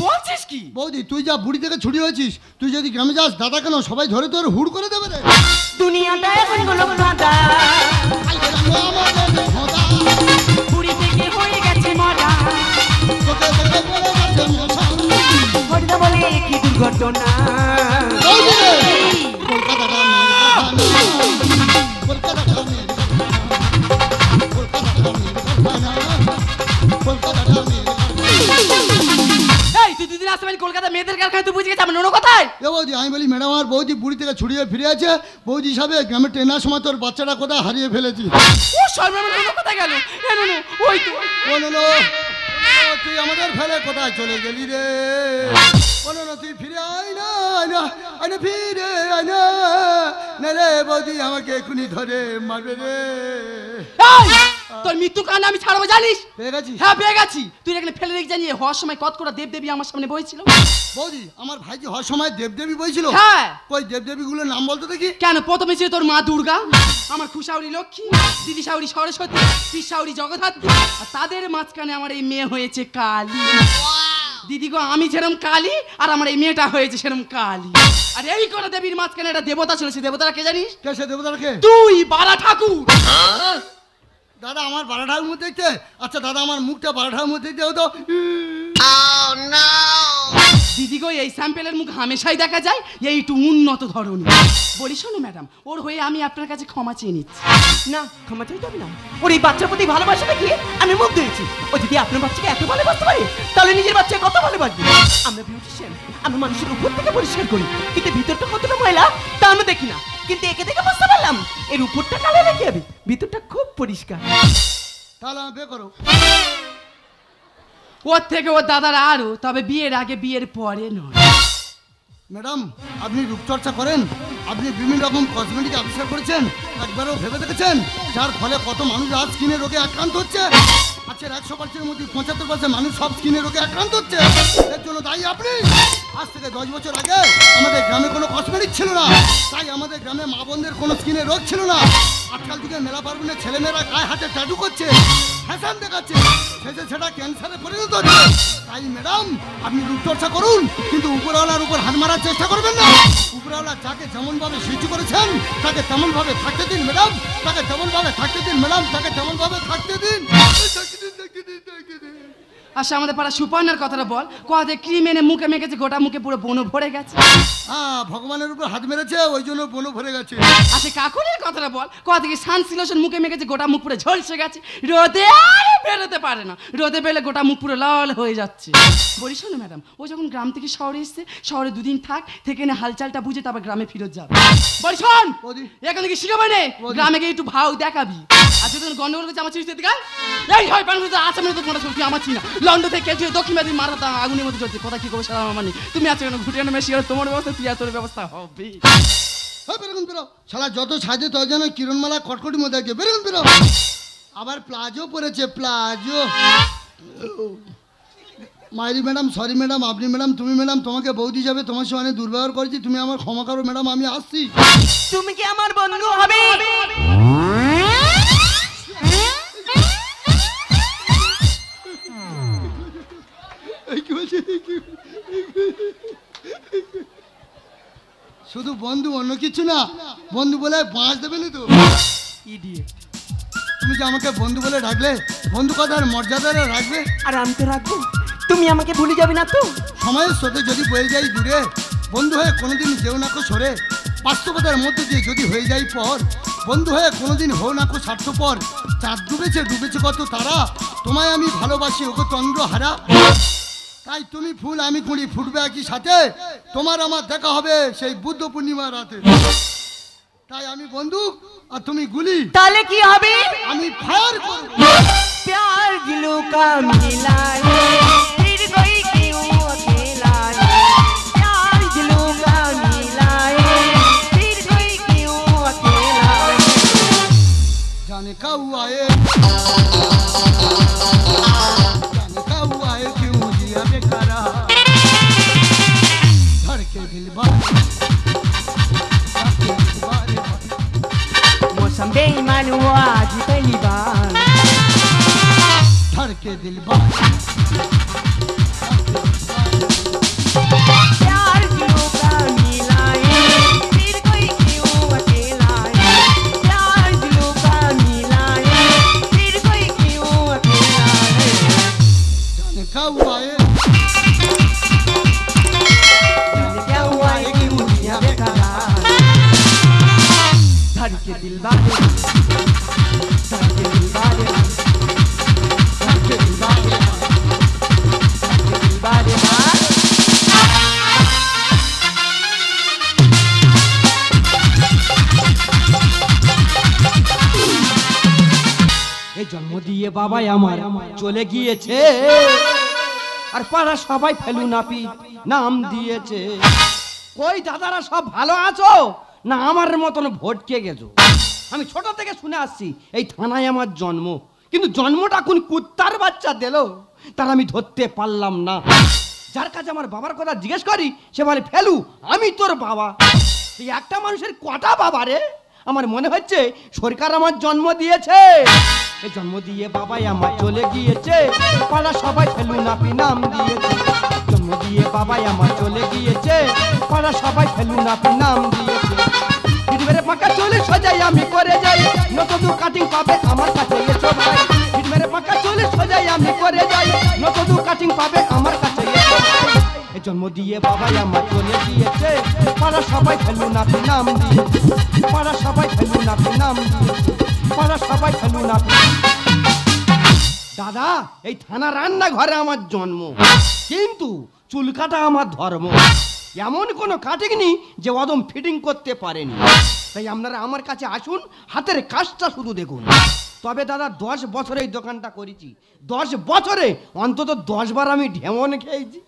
বলছিস কি?
বৌদি তুই যা বুড়ি থেকে ছুটি হয়েছিস, তুই যদি গ্রামে যাস দাদা কেন সবাই ধরে তোর হুড় করে দেবে রে।
দুনিয়াটা এখন হলো কাদা,
কালকে রাখবো আমাদের ভোঁদা,
পুরী থেকে হয়ে গেছে মডার্ন,
তোকে দেখে বেড়ে যাচ্ছে মশান।
ঘটনা বলে কি দুর্ঘটনা।
বৌদি রে কলকাতাটা মেয়ের কারখানা, কলকাতাটা মেয়ের কারখানা, কলকাতাটা মেয়ের কারখানা, কলকাতাটা মেয়ের কারখানা।
এই তুই দুদিন আসতে পারি কলকাতা মেয়েদের কারখানা, তুই বুঝে গেছিস আমার নোনো কোথায়?
এ বৌদি আমি বলি ম্যাডাম আর বৌদি বুড়ি থেকে ছুটিয়ে ফিরে আছে, বৌদি হিসাবে গ্রামে ট্রেনার সময় তোর বাচ্চাটা কোথায় হারিয়ে ফেলেছি।
ও সর্বনাশ, নোনো কোথায় গেল? এ নোনো ওই তো।
ও নোনো, তুই আমাদের ফেলে কোথায় চলে গেলি রে? ও নোনো তুই ফিরে আয় না, আয় না, আয় না, ফিরে আয় না, না রে বৌদি আমাকে এখুনি ধরে মারবে রে।
এই, তোর মৃত্যু কারণ আমি ছাড়বো জানিস?
পেয়ে গেছিস?
হ্যাঁ পেয়ে গেছি। তুই এখানে ফেলে রেখে জানিয়ে হওয়ার সময় কত করে দেবদেবী আমার সামনে বইছিল।
বৌদি আমার ভাইজি হওয়ার সময় দেবদেবী বইছিল।
হ্যাঁ।
কই দেবদেবী গুলোর নাম বলতো দেখি।
কেন প্রথমে ছিল তোর মা দুর্গা, আমার খুশাউরি লক্ষ্মী, দিদি শাউরি সরস্বতী, পিসাউরি জগদ্ধাত্রী, আর তাদের মাঝখানে আমার এই মেয়ে হয়েছে কালী। দিদি গো আমি যেরম কালী আর আমার এই মেয়েটা হয়েছে সেরম কালী। আর এই করে দেবীর মাঝখানে একটা দেবতা ছিল, সে দেবতারা কে জানিস?
কে সে দেবতারা কে?
তুই বালা ঠাকুর।
দাদা আমার বারাঠার মধ্যে দেখতে, আচ্ছা দাদা আমার মুখটা বারাঠার মধ্যে দেখতে হতো।
দিদি গো এই স্যাম্পেলের মুখ হামেশাই দেখা যায় এইটু উন্নত ধরনের। বলি শোনো ম্যাডাম, ওর হয়ে আমি আপনার কাছে ক্ষমা চেয়ে নিচ্ছি।
না ক্ষমা চাইতে হবে না, ওর এই বাচ্চার প্রতি ভালোবাসা দেখিয়ে আমি মুখ দিয়েছি। ও যদি আপনার বাচ্চাকে এত ভালোবাসতে পারে তাহলে নিজের বাচ্চাকে কত ভালোবাসবে। আমরা বিউটিশিয়ান, আমরা মানুষের উপর থেকে পরিষ্কার করি, কিন্তু ভিতরটা কতটা ময়লা তা আমরা দেখি না। কিন্তু একে দেখে বুঝতে পারলাম এর উপরটা কালো রেখে যাবে, ভিতরটা খুব পরিষ্কার।
তাহলে আমি বিয়ে করো।
ওর থেকে ওর দাদার আরো, তবে বিয়ের আগে বিয়ের পরে নয়।
ম্যাডাম আপনি রূপচর্চা করেন, আপনি বিভিন্ন রকম কসমেটিক আবিষ্কার করেছেন, একবারও ভেবে দেখেছেন যার ফলে কত মানুষ আজ স্কিনের রোগে আক্রান্ত হচ্ছে? আচ্ছা 100%-এর মধ্যে 75% মানুষ সব স্কিনের রোগে আক্রান্ত হচ্ছে। এর জন্য দায়ী আপনি। আজ থেকে 10 বছর আগে আমাদের গ্রামে কোনো কসমেটিক ছিল না, তাই আমাদের গ্রামে মা বোনদের কোনো স্কিনের রোগ ছিল না। আজকাল যুগে মেলা পার্বণে ছেলেমেয়েরা গায়ে হাতে ট্যাটু করছে, ফ্যাশন দেখাচ্ছে, শেষে সেটা ক্যান্সারে পরিণত হচ্ছে। তাই ম্যাডাম আপনি রূপচর্চা করুন, কিন্তু উপরওয়ালার উপর হাত মারার চেষ্টা করবেন না। উপরওয়ালা যাকে যেমনভাবে সৃষ্টি করেছেন তাকে তেমনভাবে থাকতে দিন ম্যাডাম, তাকে তেমনভাবে থাকতে দিন ম্যাডাম, তাকে তেমনভাবে থাকতে দিন।
আচ্ছা আমাদের পাড়া সুপর্ণার কথাটা বল, কোয়াতে ক্রিম এনে মুখে মেখেছে, গোটা মুখে পুরো বনো ভরে গেছে।
হ্যাঁ ভগবানের উপর হাত মেরেছে ওই জন্য বনো ভরে গেছে।
আচ্ছা কাকুরের কথাটা বল, কোয়া থেকে সানসিলোশন মুখে মেখেছে, গোটা মুখ পুরো ঝলসে গেছে, রোদে আর বেরোতে পারে না, রোদে বেরোলে গোটা মুখ পুরো লাল হয়ে যাচ্ছে। বলি শোনো ম্যাডাম, ও যখন গ্রাম থেকে শহরে এসছে, শহরে 2 দিন থেকে না হালচালটা বুঝে তারপর গ্রামে ফিরত যাবে। বলি শোন এখানে কি শিখাবে না, গ্রামে গিয়ে একটু ভাও দেখাবি। আচ্ছা তুমি গন্ডগোল করছে আমার চিঠি দিকে এই হয় পান করতে আসামে তো কোনটা তুই আমার চিনা লন্ডন থেকে কেটে দক্ষিণ মেদিনী মারাতা আগুনের মধ্যে জ্বলছে, কথা কি করবো সারা আমার নেই। তুমি আছো কেন ঘুটে এনে মেশি তোমার ব্যবস্থা, তুই আর তোর ব্যবস্থা হবে।
বেরোন বেরো শালা, যত সাজে তত যেন কিরণমালা কটকটির মধ্যে আছে। বেরোন বেরো। আবার প্লাজো পরেছে, প্লাজো। মাইরি ম্যাডাম, সরি ম্যাডাম, আপনি ম্যাডাম, তুমি ম্যাডাম, তোমাকে বৌদি যাবে, তোমার সঙ্গে অনেক দুর্ব্যবহার করেছি, তুমি আমার ক্ষমা করো ম্যাডাম, আমি আসছি।
তুমি কি আমার বন্ধু হবে?
শুধু বন্ধু, অন্য কিছু না। বন্ধু বলে বাঁশ দেবে না তো।
ইডিয়েট।
তুমি যে আমাকে বন্ধু বলে ডাকলে, বন্ধু কথার মর্যাদা রাখবে।
আর আমি তো রাখবো, তুমি আমাকে ভুলে যাবে না তো?
সময়ের সাথে যদি বয়ে যাই দূরে, বন্ধু হয়ে কোনোদিন যেও না কো সরে, বাস্তবতার মধ্যে দিয়ে যদি হয়ে যাই পর, বন্ধু হয়ে কোনোদিন হও না কো স্বার্থপর। চাঁদ ডুবেছে ডুবেছে কত তারা, তোমায় আমি ভালোবাসি ওগো চন্দ্রহারা। তাই তুমি ফুল আমি কুড়ি, ফুটবে একই সাথে, তোমার আমার দেখা হবে সেই বুদ্ধ পূর্ণিমা রাতে। তাই আমি বন্দুক আর তুমি গুলি,
তাহলে কি হবে?
আমি ফায়ার করব।
प्यार दिलों का मिला है, फिर कोई क्यों अकेला है? प्यार दिलों का मिला है, फिर कोई क्यों अकेला है?
जाने का हुआ है, जाने का हुआ है क्यों जिया बेकारा, धड़ के दिल बार,
मौसम बेईमान हुआ आज पहली बार,
धड़ के दिल बार।
प्यार दिलों का मिला है, फिर कोई क्यों अकेला है? प्यार दिलों का मिला है, फिर कोई क्यों अकेला है?
जाने का हुआ है,
जाने क्या हुआ है कि मुझे बेकारा, धड़ के दिल बारे, धड़ के दिल बारे, धड़ के दिल बारे, धड़ के दिल बारे बार।
এই জন্ম দিয়ে বাবাই আমার চলে গিয়েছে, আর পাড়া সবাই ফেলু নাপি নাম দিয়েছে। ওই দাদারা সব ভালো আছো না আমার মতন ভটকে গেছো? আমি ছোট থেকে শুনে আসছি এই থানায় আমার জন্ম, কিন্তু জন্মটা কোন কুত্তার বাচ্চা দিল তার আমি ধরতে পারলাম না। যার কাছে আমার বাবার কথা জিজ্ঞেস করি সে বলে ফেলু আমি তোর বাবা। এই একটা মানুষের কটা বাবা রে? আমার মনে হচ্ছে সরকার আমার জন্ম দিয়েছে। এই জন্ম দিয়ে বাবাই আমার চলে গিয়েছে, পাড়া সবাই ফেলু নাপি নাম দিয়েছে। জন্ম দিয়ে বাবাই আমার চলে গিয়েছে, পাড়া সবাই ফেলু নাপি নাম দিয়েছে। ফিটমেরে পাকা চলে সোজাই আমি করে যাই, নতুন কাটিং পাবে আমার কাছে এসো ভাই। ফিটমেরে পাকা চলে সোজাই আমি করে যাই, নতুন কাটিং পাবে আমার কাছে এসো ভাই। জন্ম দিয়ে বাবাই আমার চলে গিয়েছে, পাড়া সবাই ফেলু নাপি নাম দিয়েছে, পাড়া সবাই ফেলু নাপি নাম দিয়েছে, পাড়া সবাই ফেলু নাপি। দাদা এই থানা রান্নাঘরে আমার জন্ম, কিন্তু চুল কাটা আমার ধর্ম। এমন কোনো কাটিং নেই যে অদম ফিটিং করতে পারেনি। তাই আপনারা আমার কাছে আসুন, হাতের কাজটা শুধু দেখুন। তবে দাদা 10 বছরে এই দোকানটা করেছি, 10 বছরে অন্তত 10 বার আমি ঢেমন খেয়েছি।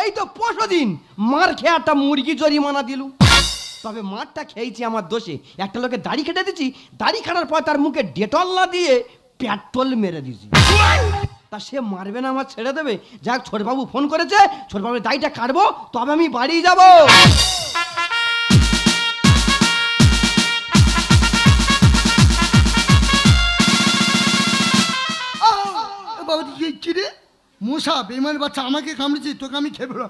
এই তো 5 দিন মার খেয়ে একটা মুরগি জরিমানা দিলু। তবে মারটা খেয়েছি আমার দোষে। একটা লোকে দাড়ি কেটে দিচ্ছি, দাড়ি কাটার পর তার মুখে ডেটল না দিয়ে পেট্রোল মেরে দিয়েছি। তা সে মারবে না, আমার ছেড়ে দেবে? যাক, ছোটবাবু ফোন করেছে, ছোটবাবুর দাড়িটা কাটবো, তবে আমি বাড়ি যাব।
বাবা কি রে মশা বেমান বাচ্চা আমাকে কামড়েছে, তোকে আমি খেয়ে ফেলো।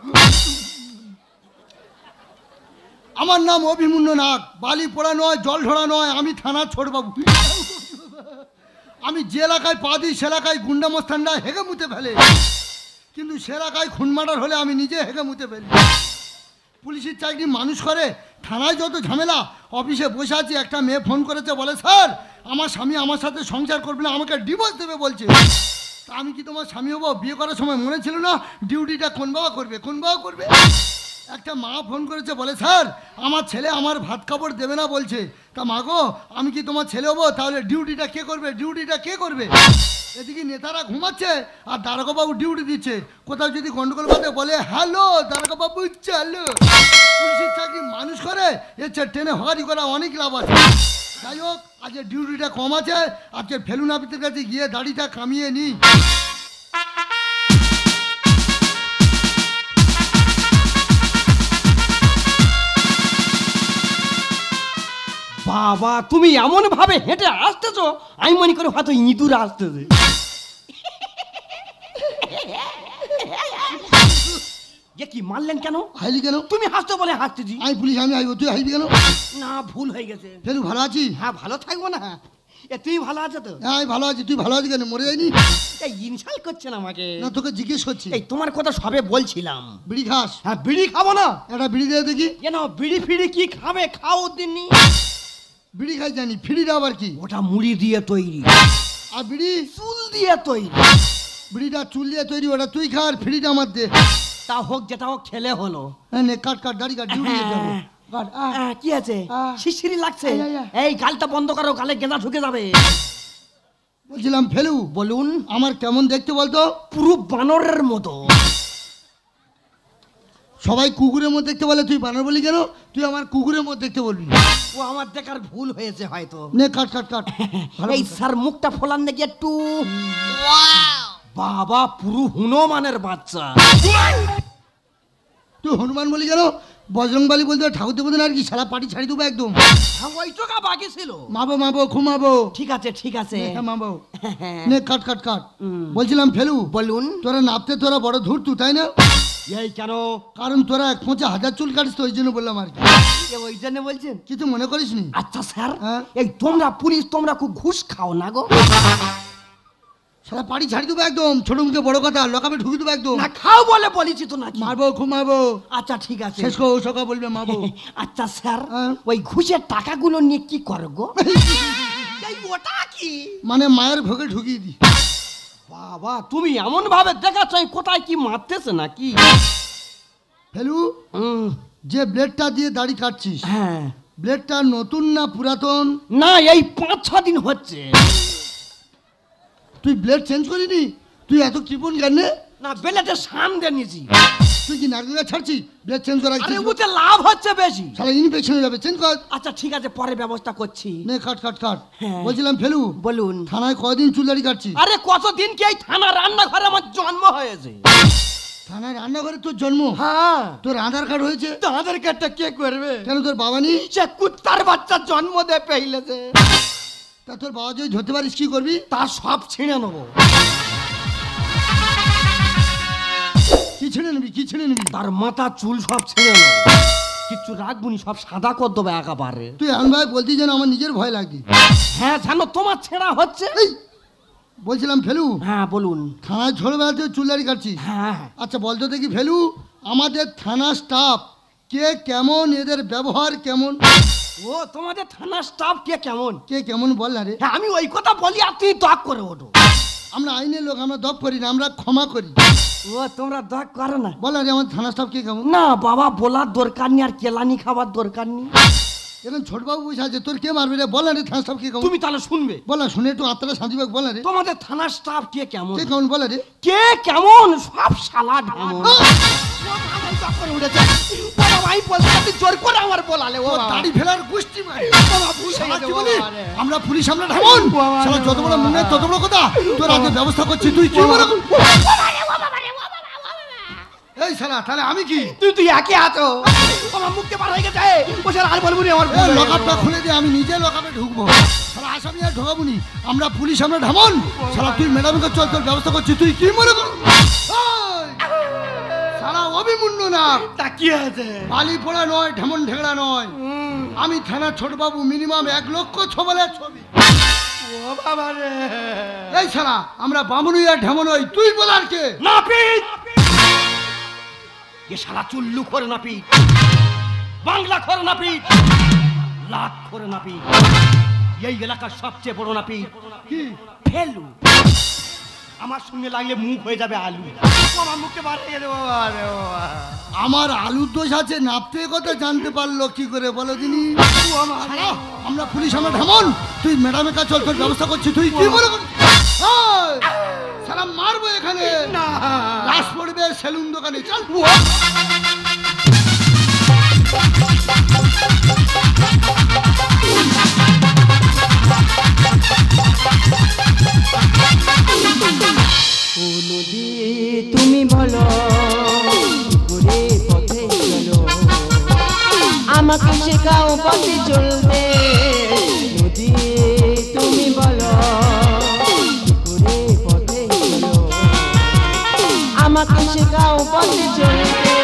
আমার নাম অভিমন্যু নাগ, বালি পোড়া নয়, জল ঢোড়া নয়, আমি থানার ছোটবাবু। আমি যে এলাকায় পা দিই সে এলাকায় গুন্ডা মস্তানরা হেগে মুতে ফেলে, কিন্তু সে এলাকায় খুন মার্ডার হলে আমি নিজে হেগে মুতে ফেলি। পুলিশের চাকরি মানুষ করে, থানায় যত ঝামেলা। অফিসে বসে আছি, একটা মেয়ে ফোন করেছে, বলে স্যার আমার স্বামী আমার সাথে সংসার করবে না, আমাকে ডিভোর্স দেবে বলছে। তা আমি কি তোমার স্বামী হবো? বিয়ে করার সময় মনে ছিল না ডিউটিটা কোন বাবা করবে, কোন বাবা করবে? একটা মা ফোন করেছে, বলে স্যার আমার ছেলে আমার ভাত কাপড় দেবে না বলছে। তা মা গো আমি কি তোমার ছেলে হবো? তাহলে ডিউটিটা কে করবে, ডিউটিটা কে করবে? এদিকে নেতারা ঘুমাচ্ছে আর দারোগাবাবু ডিউটি দিচ্ছে। কোথাও যদি গন্ডগোল বাঁধে বলে হ্যালো দারোগাবাবু চলো। পুলিশের চাকরি মানুষ করে, এর চেয়ে ট্রেনে হকারি করা অনেক লাভ আছে। যাই হোক, আজকে ডিউটিটা কম আছে, আজকে ফেলু নাপিতের কাছে গিয়ে দাড়িটা কামিয়ে নিই।
বাবা তুমি এমন ভাবে হেঁটে আসতেছো, আমি মনে করি হয়তো ইঁদুর আসতেছে। কি মারলেন কেন?
হাইলি কেন?
তুমি হাসতে বলে হাসতেছি।
আমি পুলিশ, আমি আইব, তুই হাইবি কেন?
না ভুল হয়ে গেছে।
ফেলু ভালো আছি?
হ্যাঁ ভালো থাকবো না। তুই ভালো আছো তো?
হ্যাঁ আমি ভালো আছি। তুই ভালো আছি কেন? মরে যায়নি?
এই ইনসাল্ট করছেন আমাকে।
না তোকে জিজ্ঞেস করছি।
এই তোমার কথা সবে বলছিলাম।
বিড়ি খাস?
হ্যাঁ বিড়ি খাবো না?
একটা বিড়ি দিয়ে দেখি।
কেন বিড়ি ফিড়ি কি খাবে? খাও দিননি।
বিড়ি খাই জানি, ফিড়িটা আবার কি?
ওটা মুড়ি দিয়ে তৈরি। আর
বিড়ি
চুল দিয়ে তৈরি।
বিড়িটা চুল দিয়ে তৈরি, ওটা তুই খা আর ফিড়িটা আমার দে।
তা হোক, যেটা হোক খেলে হলো।
হ্যাঁ নে কাট কাট, দাড়ি কাট, ডিউটি যেতে হবে।
কি আছে? শিশিরি লাগছে। এই গালটা বন্ধ করো, গালে গেঁদা ঢুকে যাবে।
বলছিলাম ফেলু,
বলুন।
আমার কেমন দেখতে বলতো?
পুরো বানরের মতো।
সবাই কুকুরের মধ্যে দেখতে বলে, তুই বানর বলি কেন? তুই আমার কুকুরের মধ্যে দেখতে বলবি।
ও আমার দেখার ভুল হয়েছে হয়তো।
নে কাট কাট কাট।
এই স্যার মুখটা ফোলান দেখি একটু। বাবা পুরো হনুমানের বাচ্চা।
তুই হনুমান বলি কেন? বজরংবলী বলতে ঠাকুর দেবো আর কি, সারা পাটি ছাড়ি দেবো একদম।
ওই টাকা বাকি ছিল।
মাবো মাবো ঘুমাবো।
ঠিক আছে ঠিক আছে।
মাবো নে কাট কাট কাট। বলছিলাম ফেলু,
বলুন।
তোরা নাপতে তোরা বড় ধূর্তু তাই না?
এই কেন?
কারণ তোরা 50,000 চুল কাটিস তো, ওই জন্য বললাম আর কি।
ওই জন্য বলছেন?
কিছু মনে করিস নি?
আচ্ছা স্যার, এই তোমরা পুলিশ তোমরা খুব ঘুষ খাও না গো?
সারা পাটি ছাড়ি দেবো একদম, ছোট মুখে বড় কথা, লকাপে ঢুকি দেবো একদম।
না খাও বলে বলেছি তো নাকি?
মারবো ঘুমাবো।
আচ্ছা ঠিক আছে,
শেষ করো, সকাল বলবে মারবো।
আচ্ছা স্যার, ওই ঘুষের টাকাগুলো নিয়ে কি করো গো? ওটা কি
মানে মায়ের ভোগে ঢুকিয়ে দি।
বাবা তুমি এমন ভাবে দেখাচ্ছ কোথায় কি মারতেছে নাকি?
ফেলু, যে ব্লেডটা দিয়ে দাড়ি কাটছিস,
হ্যাঁ
ব্লেডটা নতুন না পুরাতন?
না এই 5-6 দিন হচ্ছে।
তুই ব্লেড চেঞ্জ করিনি? তুই এত কৃপণ কেন?
না ব্লেডের সামনে নিয়েছি।
তুই কি নারকেল ছাড়ছি ব্লেড চেঞ্জ করা?
আরে ওতে লাভ হচ্ছে বেশি।
শালা ইনফেকশন হয়ে যাবে, চেঞ্জ কর।
আচ্ছা ঠিক আছে, পরে ব্যবস্থা করছি।
নে কাট কাট কাট। বলছিলাম ফেলু,
বলুন।
থানায় কয়দিন চুল দাড়ি কাটছিস?
আরে কতদিন কি এই থানা রান্নাঘরে আমার জন্ম হয়েছে।
থানায় রান্নাঘরে তোর জন্ম?
হ্যাঁ।
তোর আধার কার্ড হয়েছে?
তো আধার কার্ডটা কে করবে?
কেন তোর বাবা নেই?
সে কুত্তার বাচ্চা জন্ম দিয়ে পেইলেছে।
তা তোর বাবা যদি ধরতে পারিস কি করবি?
তার সব ছিঁড়ে নেবো।
কি ছিঁড়ে নিবি কি ছিঁড়ে নিবি?
তার মাথা চুল সব ছেড়ে নেব, কিচ্ছু রাখবুনি, সব সাদা কর দেবো একেবারে।
তুই এমন ভাই বলতি যেন আমার নিজের ভয় লাগে।
হ্যাঁ জানো তোমার ছেঁড়া হচ্ছে।
এই, বলছিলাম ফেলু,
হ্যাঁ বলুন।
থানায় ছোট বেড়াতে চুল দাড়ি কাটছিস?
হ্যাঁ
আচ্ছা বলতো দেখি ফেলু, আমাদের থানা স্টাফ কে কেমন, এদের ব্যবহার কেমন?
ও তোমাদের থানার স্টাফ কে কেমন?
কে কেমন বল না রে।
হ্যাঁ আমি ওই কথা বলি আর তুই দক করে ওঠো।
আমরা আইনের লোক, আমরা দপ করি না, আমরা ক্ষমা করি।
ও তোমরা দক করো না।
বল না রে আমাদের থানা স্টাফ কে কেমন?
না বাবা বলার দরকার নেই আর কেলানি খাবার দরকার নেই।
এখন ছোটবাবু বসে আছে, তোর কে মারবে রে? বল না রে থানা স্টাফ কে কেমন?
তুমি তাহলে শুনবে।
বল না, শুনে একটু আত্মাটা শান্তি পাক। বল না রে
তোমাদের থানার স্টাফ কে কেমন?
কে কেমন? বল রে।
কে কেমন? সব শালা ঢেমন। জোর করে আমার বলালে ও
দাড়ি ফেলার গোষ্ঠী মারে। শালা কি বলি? আমরা পুলিশ, আমরা ঢামন। শালা যত বড় মুনে তত বড় কথা। তোর আগে ব্যবস্থা করছি, তুই কি মনে কর? এই শালা, তাহলে আমি কি?
তুই একে আছো। আমার মুখে বার হয়ে গেছে। ও শালা আর বলবো না আমার
লকআপটা খুলে দে, আমি নিজে লকআপে ঢুকবো। শালা আসামি আর ঢোকাবো নি। আমরা পুলিশ, আমরা ঢামন। শালা তুই ম্যাডামকে চল, তোর ব্যবস্থা করছি, তুই কি মনে কর? শালা অভিমন্য না,
তা কি আছে?
বালি পোড়া নয়, ঢেমন ঢেগড়া নয়। আমি থানা ছোট বাবু, মিনিমাম 1 লক্ষ ছবলের ছবি।
ও বাবা রে।
এই শালা, আমরা বামুনই আর ঢেমন হই, তুই বলার কে?
নাপিত। এ শালা চুল্লু করে নাপিত, বাংলা করে নাপিত, লাখ করে নাপিত, এই এলাকার সবচেয়ে বড় নাপিত
কি?
ফেলু। আমার সঙ্গে লাগলে মুখ হয়ে যাবে আলু। আমার মুখে বার হয়ে গেছে বাবা রে বাবা।
আমার আলুর দোষ আছে, নাপতে কথা জানতে পারলো কি করে বলো দিনি? শালা, আমরা পুলিশ, আমরা ঢেমন। তুই ম্যাডামের কাছে চল, তোর ব্যবস্থা করছি, তুই কি মনে কর? শালা মারবো এখানে
না,
লাশ পড়বে সেলুন দোকানে, চল।
ও নদী তুমি বলো ঘুরে পথে চলো, আমাকে শেখাও পথে চলতে। নদী তুমি বলো ঘুরে পথে চলো, আমাকে শেখাও পথে চলতে।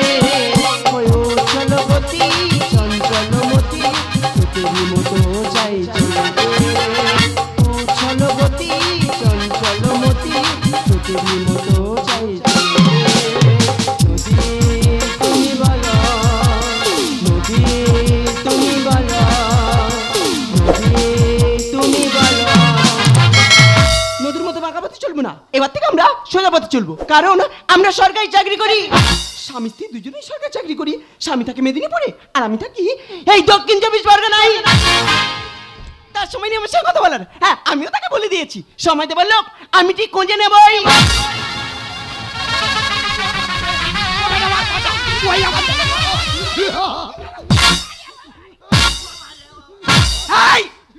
হয়েও চলো গতি চঞ্চল মতি, তোতেরই মতো চাই চলতে। ও চলো গতি চঞ্চল মতি, তোতেরই মতো চাই চলতে। নদী তুমি বলো, নদী তুমি বলো, নদী তুমি বলো। নদীর মতো বাঁকা পথে চলবো না, এবার থেকে আমরা সোজা পথে চলবো, কারণ আমরা সরকারি চাকরি করি। স্বামী স্ত্রী দুজনেই সরকারি চাকরি করি। স্বামী থাকে মেদিনীপুরে আর আমি থাকি এই দক্ষিণ 24 পরগনায়। তার সময় নিয়ে আমার সঙ্গে কথা বলার, হ্যাঁ আমিও তাকে বলে দিয়েছি, সময় দেবার লোক আমি ঠিক খুঁজে নেবই।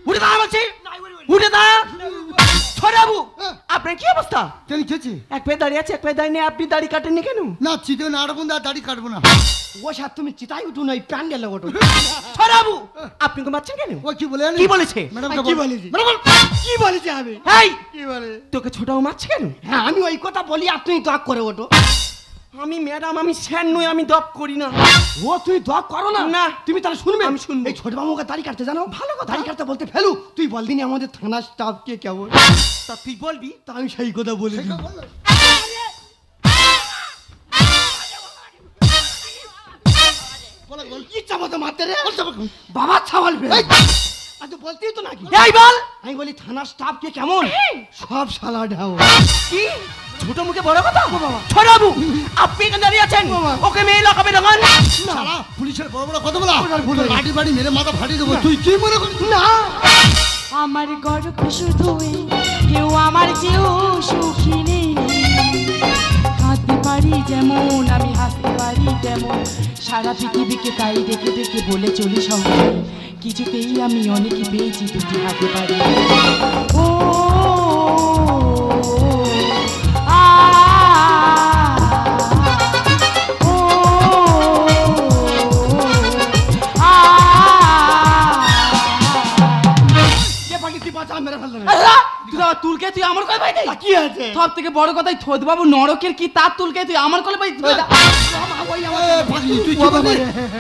উঠে দাঁড়া বলছি, উঠে দাঁড়া। ছড়াবু, আপনার কি অবস্থা?
কেন খেয়েছি?
এক পায়ে দাঁড়িয়ে আছে, এক পায়ে দাঁড়িয়ে, আপনি দাড়ি কাটেননি কেন?
না, চিতে না আড়বো না, দাড়ি কাটবো না।
ও সাথে তুমি চিতাই উঠুন, ওই প্যান্ডেলে ওঠো।
ছড়াবু, আপনি কি মারছেন কেন?
ও কি বলে?
কি বলেছে?
ম্যাডাম
কি বলেছে? কি বলেছে? আমি
এই
কি বলে?
তোকে ছোটাও মারছে কেন?
হ্যাঁ আমি ওই কথা বলি আর তুমি দক করে ওঠো।
আমি ম্যাডাম, আমি স্যার নই, আমি দপ করি না।
ও তুই দক করো না?
না।
তুমি তাহলে শুনবে?
আমি শুনবো।
এই ছোট বাবুকে দাড়ি কাটতে জানো?
ভালো কথা।
দাড়ি কাটতে বলতে ফেলু, তুই বল দিনি আমাদের থানার স্টাফ কে কেমন।
তা তুই বলবি।
তা আমি সেই কথা বলে দিই। ইচ্ছা মতো মারতে রে। বাবা ছাওয়াল ফেলে। আজ বলতেই তো নাকি।
এই বল।
আমি বলি থানার স্টাফ কে কেমন? সব শালা ঢাও।
কি ছোট মুখে বড় কথা? ছড়াবু, আপনি এখানে দাঁড়িয়ে আছেন, ওকে মেয়ে লাগাবে না।
শালা পুলিশের বড় বড় কথা বলা, লাঠি বাড়ি মেরে মাথা ফাটিয়ে দেবো, তুই কি মনে কর?
না
আমার গর্ব শুধু কেউ আমার কেউ সুখী নেই। কাঁদতে পারি যেমন, আমি হাসতে পারি তেমন, সারা পৃথিবীকে তাই দেখে দেখে বলে চলি সবাই, কিছুতেই আমি অনেকই পেয়েছি দুটি হাতে পারি। ও
তুই আবার তুলকে তুই আমার কলে পাই
কি আছে?
সব থেকে বড় কথাই থোদ বাবু নরকের কি তার তুলকে তুই আমার কলে পাই
পাগলি, তুই কি বলবি?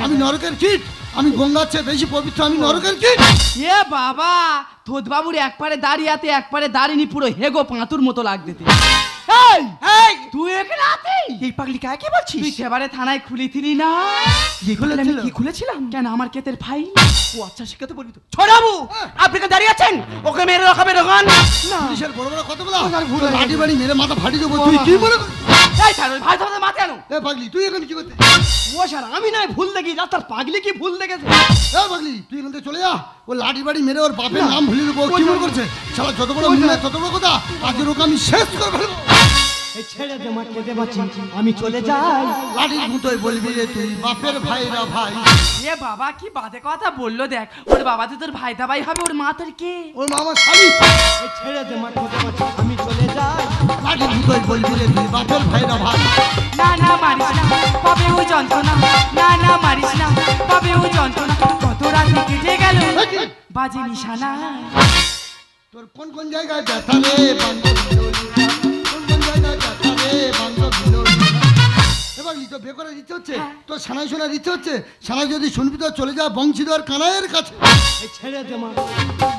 আমি নরকের কীট, আমি গঙ্গার চেয়ে বেশি পবিত্র, আমি নরকের কীট।
এ বাবা থোদ বাবুর একপারে দাঁড়িয়াতে একপারে দাঁড়িনি পুরো হেগো পাঁতুর মতো লাগতে। এই এই তুই এখানে আতে
এই পাগলি কাকে বলছিস?
তুই সেবারে থানায় খুলেছিলি না?
কি খুলেছিল? কি খুলেছিলাম?
কেন আমার কেতের ফাইল?
ও আচ্ছা শিখাতে বলি তো। ছোড়াবু আপনি কে দাঁড়িয়ে আছেন? ওকে মেরে রাখাবে দোকান না।
পুলিশের বড় বড় কতগুলো লাঠি বাড়ি মেরে মাথা ফাটিয়ে দেবো, তুই কি মনে করিস?
এই ছাড়ো ভাই তোমাদের মাথা আনো।
এ পাগলি, তুই এখানে কি করতে?
ও স্যার আমি নয় ভুল দেখি, রাস্তার পাগলি কি ভুল দেখেছে?
এ পাগলি, তুই এখান থেকে চলে যা। ও লাঠি বাড়ি মেরে ওর বাপের নাম ভুলে দেবো, কি মনে করছে? শালা যত বড় মুখ তত বড় কথা, আজকের ওকে আমি শেষ করে ফেলবো।
এই ছেড়ে দে মা, কেঁদে বাঁচি, আমি চলে যাই।
লাঠির মুঠোয় বলবি রে তুই বাপের ভাইরা ভাই।
এ বাবা কি বাজে কথা বললো দেখ। ওর বাবা তো তোর ভাই দাবাই হবে, ওর মা তোর কে?
ওর মামা স্বামী।
এই ছেড়ে দে মা, কেঁদে বাঁচি, আমি চলে যাই।
লাঠির মুঠোয় বলবি রে তুই বাপের ভাইরা ভাই।
না না মারিস না, তবে ও যন্ত্রণা। না না মারিস না, তবে ও যন্ত্রণা। কত রাতে কেটে গেল বাজে নিশানা।
তোর কোন কোন জায়গায় ব্যথা রে বান্ধব বিলোলি? কোন কোন জায়গায় ব্যথা রে বান্ধব বিলোলি? এবার লিখো বেকরে দিতে হচ্ছে, তোর সানাই শোনা দিতে হচ্ছে। সানাই যদি শুনবি তো চলে যা বংশীধর কানাইয়ের কাছে।
এই ছেড়ে দে মা,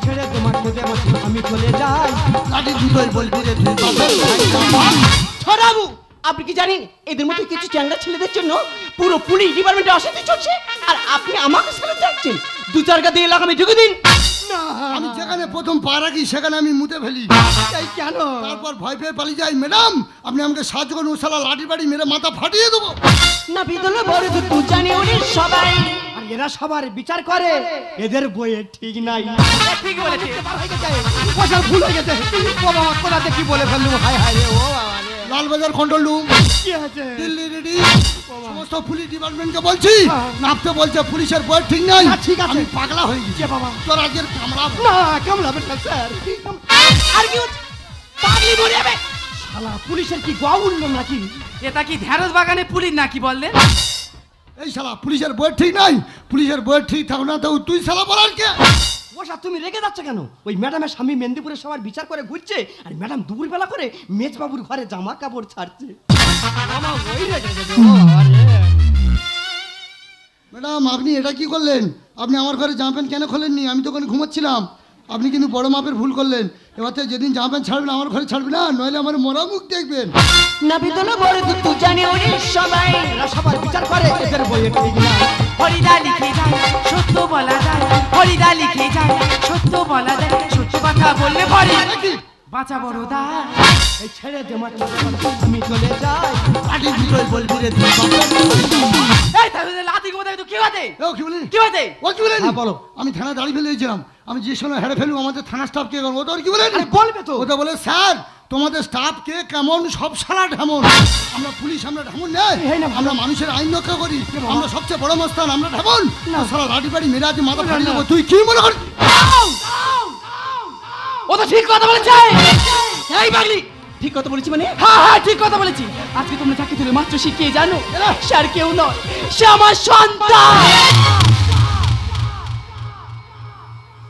ছেড়ে দে মা, কেঁদে বাঁচি, আমি চলে যাই।
লাঠির মুঠোয় বলবি রে তুই বাপের ভাইরা ভাই।
ছোড়াবু আপনি কি জানেন এদের মধ্যে কিছু চ্যাংড়া ছেলেদের জন্য পুরো পুলিশ ডিপার্টমেন্টে অশান্তি চলছে, আর আপনি আমাকে সাথে যাচ্ছেন? দু চার গা দিয়ে লাগামে ঢুকে দিন।
আমি যেখানে প্রথম পা রাখি সেখানে আমি মুতে ফেলি।
এই কেন?
তারপর ভয় পেয়ে পালিয়ে যাই। ম্যাডাম আপনি আমাকে সাহায্য করুন, শালা লাঠি বাড়ি মেরে মাথা ফাটিয়ে দেবো।
না বিদলে বড় দুটো জানে উনি সবাই।
আর এরা সবার বিচার করে, এদের বইয়ে ঠিক নাই।
ঠিক বলেছে।
ও স্যার ভুল হয়ে গেছে। ও বাবা কোথাতে কি বলে ফেললুম, হায় হায় রে, ও বাবা রে।
লালবাজার কন্ট্রোল রুম,
কি আছে?
দিল্লি রেডি। সমস্ত পুলিশ ডিপার্টমেন্টকে বলছি নাপতে বলছে পুলিশের বই ঠিক নাই।
ঠিক আছে।
আমি পাগলা হয়ে গেছি বাবা, তোর আজকের কামড়াবো।
না কামড়াবেন না স্যার।
আর কি হচ্ছে? পাগলি মরে যাবে।
শালা পুলিশের কি গোয়া উঠলো নাকি?
এটা কি ঢেঁড়স বাগানে পুলিশ নাকি বললেন?
এই শালা পুলিশের বই ঠিক নাই। পুলিশের বই ঠিক থাকো না তো তুই শালা বলার কে?
ও স্যার তুমি রেগে যাচ্ছ কেন? ওই ম্যাডামের স্বামী মেদিনীপুরে সবার বিচার করে ঘুরছে, আর ম্যাডাম দুপুরবেলা করে মেজবাবুর ঘরে জামা কাপড় ছাড়ছে। আমার ওই রেগে গেছে, ও বাবা রে।
ম্যাডাম আপনি এটা কি করলেন? আপনি আমার ঘরে জামা প্যান্ট কেন খোলেননি? আমি তো ওখানে ঘুমাচ্ছিলাম। আপনি কিন্তু বড় মাপের ভুল করলেন। এবার থেকে যেদিন জামা প্যান্ট ছাড়বেন আমার ঘরে ছাড়বেন না, নইলে আমার মরা মুখ দেখবেন।
না বিদলে বড় দুটো জানে উনি সবাই।
এরা সবার বিচার করে, এদের বইয়ে ঠিক নাই।
হরিদা লিখে যায় সত্য বলা যায়। হরিদা লিখে যায় সত্য বলা যায়। সত্য কথা বললে পরে বাঁচা বড় দা।
এই ছেড়ে দে মা, আমি চলে যাই।
লাঠির মুঠোয় বলবি রে তুই বাপের ভাইরা।
এই তাহলে লাতি কোথায় তো কি হতে?
ও কি বলেন?
কি হতে?
ও কি বলেন?
হ্যাঁ, বলো।
আমি থানা দাঁড়িয়ে ফেলে দিয়েছিলাম। আমি যে সময় হেরে ফেলবো আমাদের থানা স্টাফ কে করবো, ও তো আর কি বলেন?
আরে বলবে তো।
ও তো বলে স্যার তোমাদের স্টাফ কে কেমন, সব সারা ঢেমন। আমরা পুলিশ, আমরা ঢেমন নেই। আমরা মানুষের আইন রক্ষা করি। আমরা সবচেয়ে বড় মস্তান, আমরা ঢেমন। সারা লাঠি বাড়ি মেরে আজ মাথা ফাটিয়ে দেবো, তুই কি মনে করিস?
ও তো ঠিক কথা বলেছে। এই পাগলি
ঠিক কথা বলেছি মানে?
হ্যাঁ হ্যাঁ ঠিক কথা বলেছি। আজকে তোমরা চাকরি তুলে মাত্র শিখিয়ে জানো সে আর কেউ নয়, সে আমার সন্তান।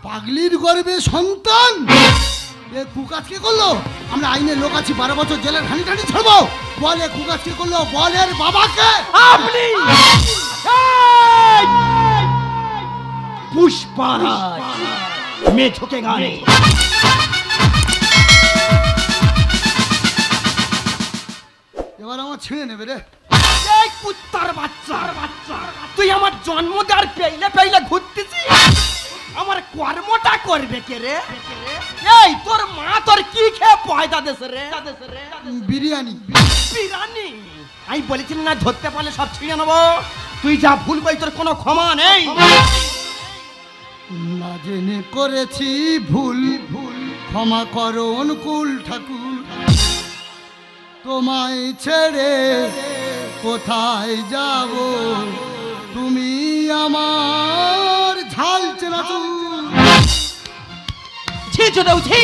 পাগলির গর্বে সন্তান, এ কুকাজ কে করলো? আমরা আইনের লোক আছি, 12 বছর জেলের ঘানি টানি ছাড়বো। বল এ কুকাজ কে করলো? বল এর বাবাকে।
আপনি
পুষ্পারাজ মে ঝুঁকে গানে।
এবার আমার ছিঁড়ে নেবে রে।
এই কুত্তার বাচ্চা, তুই আমার জন্ম দেওয়ার পেইলে পেইলে ঘুরতেছিস। আমার কর্মটা করবে কে রে? এই তোর মা তোর কি খেয়ে পয়দা দেছে রে?
বিরিয়ানি।
বিরানি? আমি বলেছিলাম না ধরতে পারলে সব ছিঁড়ে নেবো। তুই যা ভুল করি তোর কোনো ক্ষমা নেই।
না জেনে করেছি ভুল, ভুল ক্ষমা করো অনুকূল ঠাকুর। তোমায় ছেড়ে কোথায় যাব, তুমি আমার ঝাল চেনাচুর।
ছি চোদাও ছি।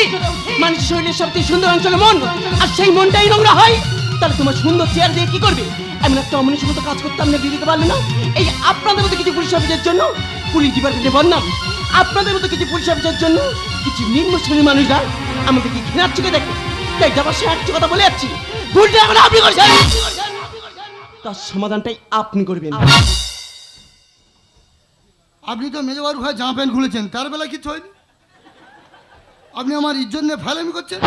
মানুষ শরীরের সবচেয়ে সুন্দর অঞ্চল মন, আর সেই মনটাই নোংরা হয়। তাহলে তোমার সুন্দর চেয়ার দিয়ে কি করবে? এমন একটা অমনুষ্যের মতো কাজ করতে আপনি দিয়ে দিতে পারবে না? এই আপনাদের মতো কিছু পুলিশ অফিসের জন্য পুলিশ ডিপার্টমেন্টে বদনাম। আপনাদের মতো কিছু পুলিশ অফিসের জন্য কিছু নিম্ন শ্রেণীর মানুষরা আমাকে কি ঘৃণার চোখে দেখে, তাই যাবার সে একটা কথা বলে যাচ্ছি, ভুলটা এখন আপনি করছেন, তার সমাধানটাই আপনি করবেন।
আপনি তো মেজবাবুর ঘরে জামা প্যান্ট খুলেছেন, তার বেলা কিছু হয়নি। আপনি আমার ইজ্জত নিয়ে ফাইলামি করছেন।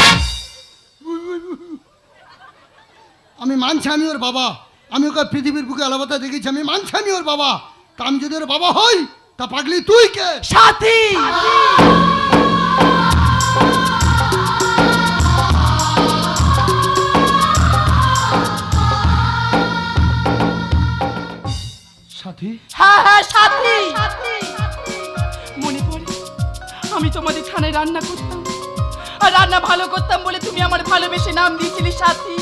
আমি মানছি আমি ওর বাবা, আমি ওকে পৃথিবীর বুকে আলাদা দেখেছি, আমি মানছি আমি ওর বাবা। তা আমি যদি ওর বাবা হই, তা পাগলি তুই কে?
সাথী
সাথী?
হ্যাঁ হ্যাঁ সাথী। মনে পড়ে আমি তোমাদের থানায় রান্না করতাম, আর রান্না ভালো করতাম বলে তুমি আমার ভালোবেসে নাম দিয়েছিলে সাথী।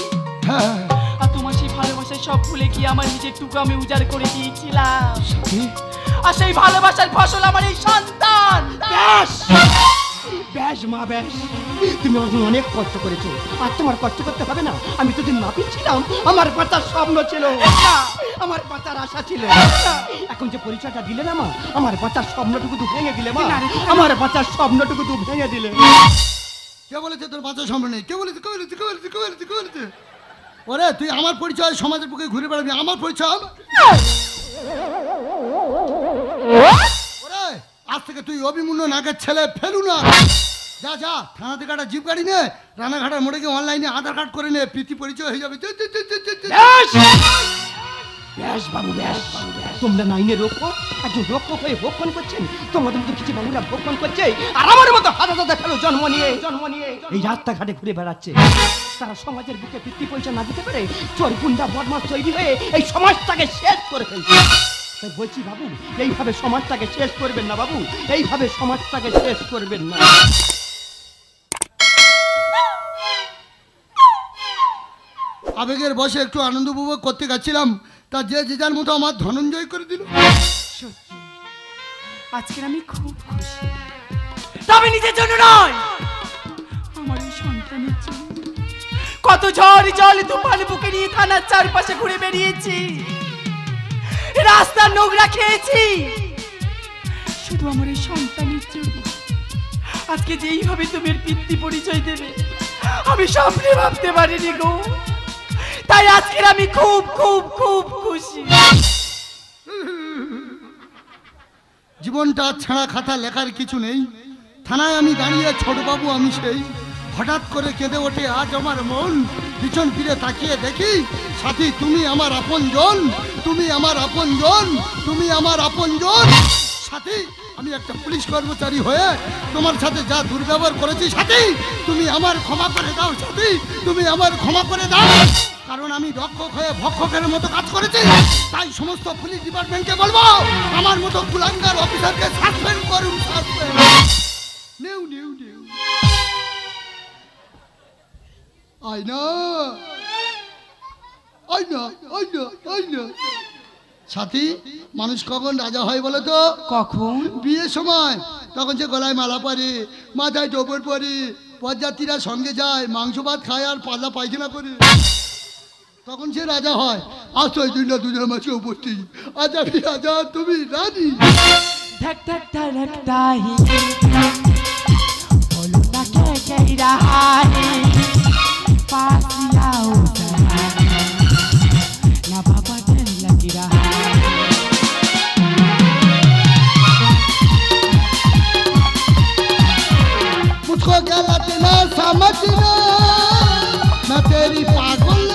হ্যাঁ
আর তোমার সেই ভালোবাসায় সব ভুলে গিয়ে আমার নিজের টুকু আমি উজাড় করে দিয়েছিলাম।
সাথী?
আর সেই ভালোবাসার ফসল আমার এই সন্তান।
ব্যাস ব্যাস মা ব্যাস, তুমি আমার জন্য অনেক কষ্ট করেছো, আর তোমার কষ্ট করতে হবে না। আমি তো দিন নাপিত ছিলাম, আমার বাচ্চার স্বপ্ন ছিল, আমার বাচ্চার আশা ছিল। এখন যে পরিচয়টা দিলে না মা, আমার বাচ্চার স্বপ্নটুকু তো ভেঙে দিলে মা, আমার বাচ্চার স্বপ্নটুকু তো ভেঙে দিলে।
কে বলেছে তোর বাচ্চা সম্ভব নেই? কে বলেছে? কে বলেছে? কে বলেছে? কে বলেছে? কে বলেছে? ওরে তুই আমার পরিচয় সমাজের বুকে ঘুরে বেড়াবি, আমার পরিচয়। ওরে আজ থেকে তুই অভিমূল্য নাগের ছেলে ফেলু না। যা যা থানা থেকে একটা জিপ গাড়ি নে, রানাঘাটার মোড়ে গিয়ে অনলাইনে আধার কার্ড করে নে, প্রীতি পরিচয় হয়ে যাবে।
ব্যাস বাবু ব্যাস, তোমরা নাইনে রক্ষক, একজন রক্ষক হয়ে ভক্ষণ করছেন, তোমাদের মতো কিছু বাবুরা ভক্ষণ করছে, আর আমার মতো হাজার হাজার ফেলো জন্ম নিয়ে এই রাস্তাঘাটে ঘুরে বেড়াচ্ছে। তারা সমাজের বুকে বৃত্তি পয়সা না দিতে পারে চোর গুন্ডা বদমাশ তৈরি হয়ে এই সমাজটাকে শেষ করে ফেলছে। তাই বলছি বাবু, এইভাবে সমাজটাকে শেষ করবেন না বাবু, এইভাবে সমাজটাকে শেষ করবেন না।
আবেগের বসে একটু আনন্দ উপভোগ করতে গেছিলাম, তা যে যে যার মতো আমার ধনঞ্জয় করে দিল।
সত্যি আজকের আমি খুব খুশি, তবে নিজের জন্য নয়, আমার এই সন্তানের জন্য। কত ঝড় জল তুফান বুকে নিয়ে থানার চারপাশে ঘুরে বেরিয়েছি, রাস্তার নোংরা খেয়েছি, শুধু আমার এই সন্তানের জন্য। আজকে যেইভাবে তুমি পিতৃ পরিচয় দেবে আমি স্বপ্নে ভাবতে পারিনি গো, তাই আজকের আমি খুব খুব খুব খুশি।
জীবনটা ছাড়া খাতা লেখার কিছু নেই, থানায় আমি দাঁড়িয়ে ছোট বাবু আমি সেই, হঠাৎ করে কেঁদে ওঠে আজ আমার মন, পিছন ফিরে তাকিয়ে দেখি সাথী তুমি আমার আপনজন, তুমি আমার আপনজন, তুমি আমার আপনজন। সাথী আমি একটা পুলিশ কর্মচারী হয়ে তোমার সাথে যা দুর্ব্যবহার করেছি সাথী, তুমি আমার ক্ষমা করে দাও সাথী, তুমি আমার ক্ষমা করে দাও। কারণ আমি রক্ষক হয়ে ভক্ষকের মতো কাজ করেছি, তাই সমস্ত পুলিশ ডিপার্টমেন্টকে বলবো আমার মতো কুলাঙ্গার অফিসারকে সাসপেন্ড করুন, সাসপেন্ড। নেউ নেউ নেউ আয়না আয়না আয়না আয়না। সাথী মানুষ কখন রাজা হয় বলো তো?
কখন?
বিয়ের সময়, তখন যে গলায় মালা পরে, মাথায় টোপর পরে, পদযাত্রীরা সঙ্গে যায়, মাংস ভাত খায় আর পাতলা পায়খানা করে, তখন সে রাজা হয়। আজ তো এই দুইটা দুজনের মাঝে উপস্থিত, আজ আমি রাজা তুমি রানী।
धक धक धड़कता ही बोलो ना क्या कह रहा है, पास आओ जरा ना बाबा डर लग रहा है।
मुझको गलत ना समझना, मैं तेरी पागल